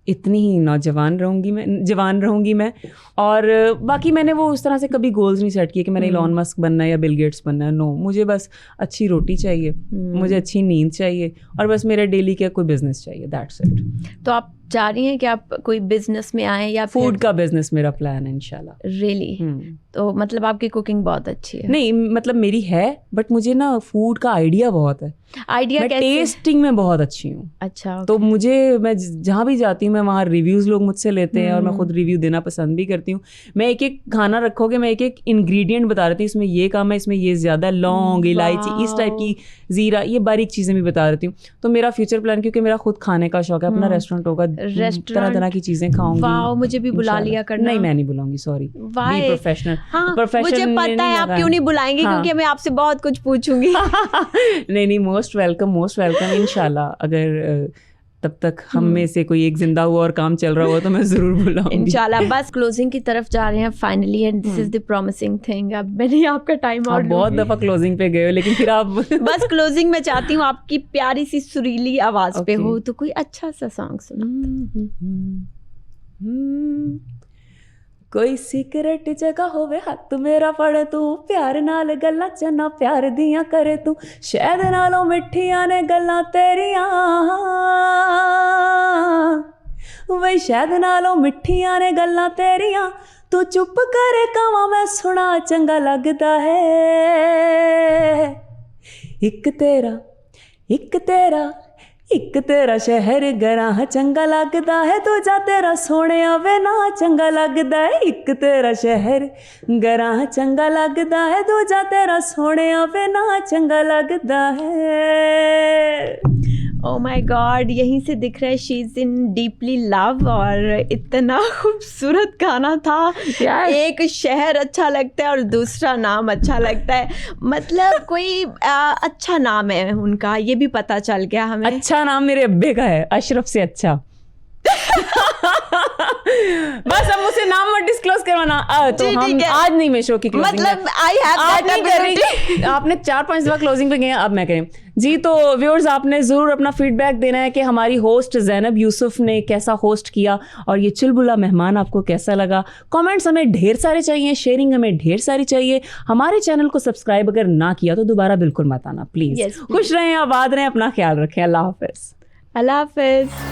इतनी ही नौजवान रहूँगी मैं। और बाकी मैंने वो उस तरह से कभी गोल्स नहीं सेट किए कि मैंने इलॉन मस्क बनना है या बिल गेट्स बनना है। नो, मुझे बस अच्छी रोटी चाहिए, मुझे अच्छी नींद चाहिए, और बस मेरे डेली का कोई बिजनेस चाहिए, दैट्स इट। तो आप चाह रही हैं कि आप कोई बिजनेस में आए या फूड का बिजनेस मेरा प्लान है इंशाल्लाह। रियली? तो मतलब आपकी कुकिंग बहुत अच्छी है? नहीं, मतलब मेरी है, बट मुझे ना फूड का आइडिया बहुत है। आइडिया मैं कैसे? टेस्टिंग में बहुत अच्छी हूँ। अच्छा, okay. तो मैं जहाँ भी जाती हूँ, मैं वहाँ रिव्यूज़ लोग मुझसे लेते हैं और मैं खुद रिव्यू देना पसंद भी करती हूँ। मैं एक एक खाना रखोगे, मैं एक एक इंग्रेडिएंट बता रहती हूँ, इसमें ये कम है, इसमें ये ज़्यादा, लौंग, इलायची, इस टाइप की, ज़ीरा, ये बारीक चीज़ें भी बता रहती हूँ। तो मेरा फ्यूचर प्लान, क्योंकि मेरा खुद खाने का शौक है, अपना रेस्टोरेंट होगा, तरह तरह की चीज़ें खाऊंगी। वाओ, मुझे भी बुला लिया करना। नहीं, मैं नहीं बुलाऊंगी, सॉरी। Be professional. हाँ, मुझे पता है आप क्यों नहीं बुलाएंगे, क्योंकि मैं आपसे बहुत कुछ पूछूंगी। नहीं, मोस्ट वेलकम इंशाल्लाह। अगर तब तक हम में से कोई एक जिंदा हुआ और काम चल रहा हुआ तो मैं जरूर बुलाऊंगी इंशाल्लाह। बस क्लोजिंग की तरफ जा रहे हैं finally, and this is the promising thing. अब मैंने आपका टाइम और बहुत दफा क्लोजिंग पे गए हो, लेकिन फिर आप बस क्लोजिंग में चाहती हूँ आपकी प्यारी सी सुरीली आवाज पे हो, तो कोई अच्छा सा सॉन्ग सुना। कोई सीक्रेट जगह होवे, हाथ मेरा फड़ तू, प्यार नाल गल्लां चन्ना प्यार दियां करे तू, शहद नालों मिठियां ने गल्लां तेरियां, वही शहद नालों मिठियां ने गल्लां तेरियां, तू चुप करे कवां मैं सुना चंगा लगदा है, एक तेरा शहर गरां चंगा लगदा है, दूजा तेरा सोहणिया वे ना चंगा लगदा है, एक तेरा शहर गरां चंगा लगदा है, दूजा तेरा सोहणिया वे ना चंगा लगदा है। ओह माय गॉड, यहीं से दिख रहा है she is in deeply love. और इतना खूबसूरत गाना था। एक शहर अच्छा लगता है और दूसरा नाम अच्छा लगता है, मतलब कोई अच्छा नाम है उनका, ये भी पता चल गया हमें। अच्छा नाम मेरे अब्बे का है, अशरफ से अच्छा। बस अब मुझसे नाम मत डिस्क्लोज करवाना। तो जी, हम ठीक है। आज नहीं मैं शो की क्लोजिंग मतलब आई हैव आप नहीं कर रही, आपने 4-5 दफा क्लोजिंग पे गए हैं, अब मैं करें जी। तो व्यूअर्स, आपने ज़रूर अपना फीडबैक देना है कि हमारी होस्ट ज़ैनब यूसुफ ने कैसा होस्ट किया और ये चुलबुला मेहमान आपको कैसा लगा। कमेंट्स हमें ढेर सारे चाहिए, शेयरिंग हमें ढेर सारी चाहिए। हमारे चैनल को सब्सक्राइब अगर ना किया तो दोबारा बिल्कुल मत आना प्लीज़। Yes, please. खुश रहें, आबाद रहें, अपना ख्याल रखें। अल्लाह हाफिज़। अल्लाह हाफिज़।